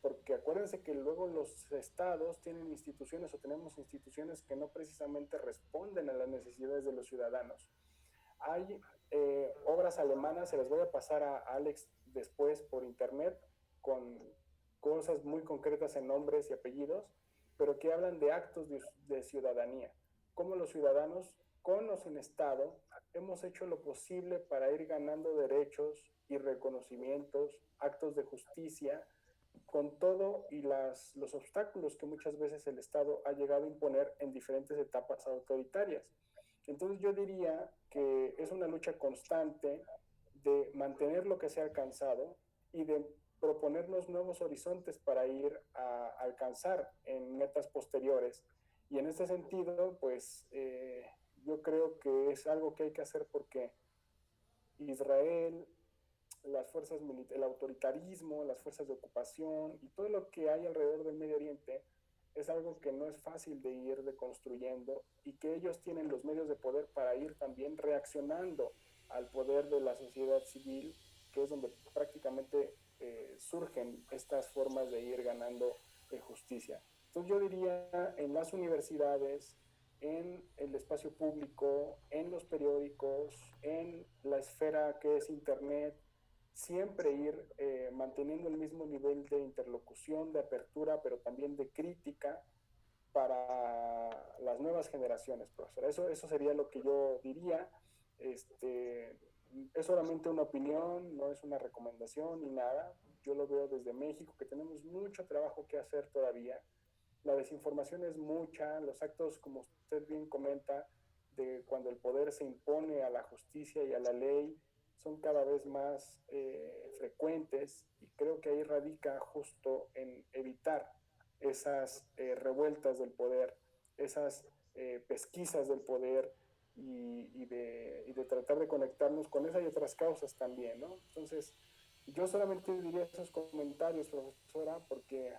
porque acuérdense que luego los estados tienen instituciones o tenemos instituciones que no precisamente responden a las necesidades de los ciudadanos. Hay obras alemanas, se las voy a pasar a Alex después por internet, con cosas muy concretas en nombres y apellidos, pero que hablan de actos de ciudadanía, cómo los ciudadanos, con o sin Estado, hemos hecho lo posible para ir ganando derechos y reconocimientos, actos de justicia, con todo y los obstáculos que muchas veces el Estado ha llegado a imponer en diferentes etapas autoritarias. Entonces yo diría que es una lucha constante de mantener lo que se ha alcanzado y de proponernos nuevos horizontes para ir a alcanzar en metas posteriores. Y en este sentido, pues yo creo que es algo que hay que hacer porque Israel, las fuerzas militares, el autoritarismo, las fuerzas de ocupación y todo lo que hay alrededor del Medio Oriente es algo que no es fácil de ir deconstruyendo y que ellos tienen los medios de poder para ir también reaccionando al poder de la sociedad civil, que es donde prácticamente surgen estas formas de ir ganando justicia. Entonces yo diría en las universidades, en el espacio público, en los periódicos, en la esfera que es Internet, siempre ir manteniendo el mismo nivel de interlocución, de apertura, pero también de crítica para las nuevas generaciones, profesora. Eso sería lo que yo diría. Es solamente una opinión, no es una recomendación ni nada. Yo lo veo desde México, que tenemos mucho trabajo que hacer todavía. La desinformación es mucha, los actos, como usted bien comenta, de cuando el poder se impone a la justicia y a la ley, son cada vez más frecuentes y creo que ahí radica justo en evitar esas revueltas del poder, esas pesquisas del poder y de tratar de conectarnos con esas y otras causas también, ¿no? Entonces, yo solamente diría esos comentarios, profesora, porque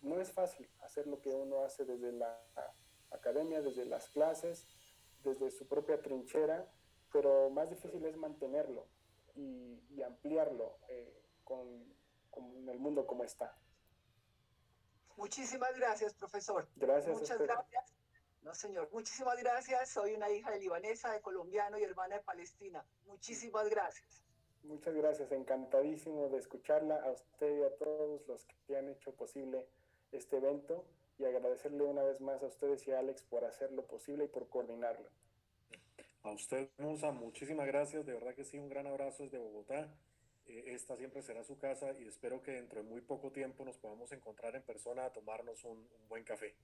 no es fácil hacer lo que uno hace desde la academia, desde las clases, desde su propia trinchera, pero más difícil es mantenerlo y ampliarlo con el mundo como está. Muchísimas gracias, profesor. Gracias. Muchas gracias. No, señor. Muchísimas gracias. Soy una hija de libanesa, de colombiano y hermana de Palestina. Muchísimas gracias. Muchas gracias. Encantadísimo de escucharla a usted y a todos los que han hecho posible este evento y agradecerle una vez más a ustedes y a Alex por hacerlo posible y por coordinarlo. A usted, Musa, muchísimas gracias. De verdad que sí, un gran abrazo desde Bogotá. Esta siempre será su casa y espero que dentro de muy poco tiempo nos podamos encontrar en persona a tomarnos un buen café.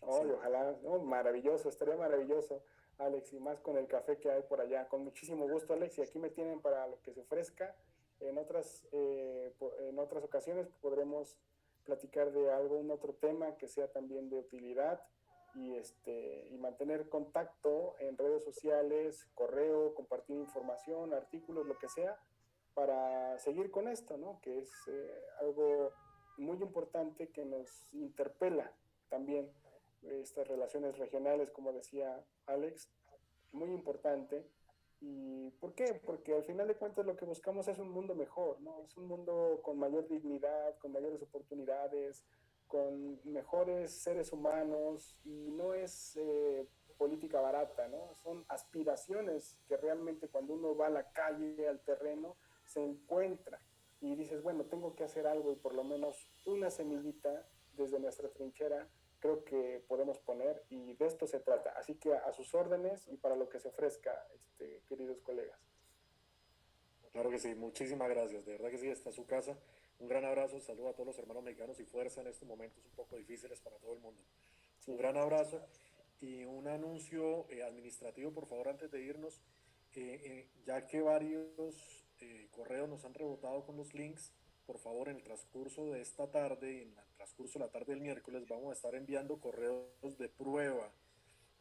Oh, sí. Ojalá, no, maravilloso, estaría maravilloso, Alex, y más con el café que hay por allá. Con muchísimo gusto, Alex, y aquí me tienen para lo que se ofrezca. En otras ocasiones podremos platicar de algún otro tema que sea también de utilidad y mantener contacto en redes sociales, correo, compartir información, artículos, lo que sea, para seguir con esto, ¿no? Que es algo muy importante que nos interpela también estas relaciones regionales, como decía Alex, muy importante. ¿Y por qué? Porque al final de cuentas lo que buscamos es un mundo mejor, ¿no? Es un mundo con mayor dignidad, con mayores oportunidades, con mejores seres humanos y no es política barata, ¿no? Son aspiraciones que realmente cuando uno va a la calle, al terreno, se encuentra y dices, bueno, tengo que hacer algo y por lo menos una semillita desde nuestra trinchera creo que podemos poner y de esto se trata. Así que a sus órdenes y para lo que se ofrezca, queridos colegas. Claro que sí, muchísimas gracias. De verdad que sí, está su casa. Un gran abrazo, saludo a todos los hermanos mexicanos y fuerza en estos momentos un poco difíciles para todo el mundo. Sí. Un gran abrazo y un anuncio administrativo, por favor, antes de irnos. Ya que varios correos nos han rebotado con los links, por favor, en el transcurso de esta tarde, en el transcurso de la tarde del miércoles, vamos a estar enviando correos de prueba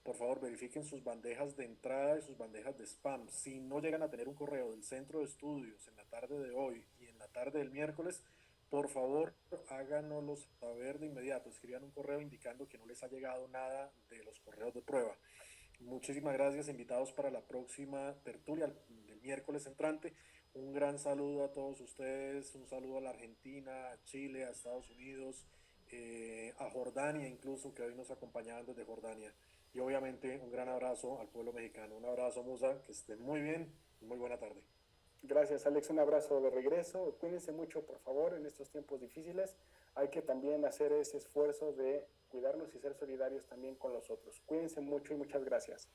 por favor verifiquen sus bandejas de entrada y sus bandejas de spam. Si no llegan a tener un correo del centro de estudios en la tarde de hoy y en la tarde del miércoles, por favor háganoslo saber de inmediato. Escriban un correo indicando que no les ha llegado nada de los correos de prueba. Muchísimas gracias, invitados para la próxima tertulia del miércoles entrante. Un gran saludo a todos ustedes, un saludo a la Argentina, a Chile, a Estados Unidos, a Jordania incluso, que hoy nos acompañaban desde Jordania. Y obviamente un gran abrazo al pueblo mexicano. Un abrazo, Musa, que estén muy bien y muy buena tarde. Gracias, Alex. Un abrazo de regreso. Cuídense mucho, por favor, en estos tiempos difíciles. Hay que también hacer ese esfuerzo de cuidarnos y ser solidarios también con los otros. Cuídense mucho y muchas gracias.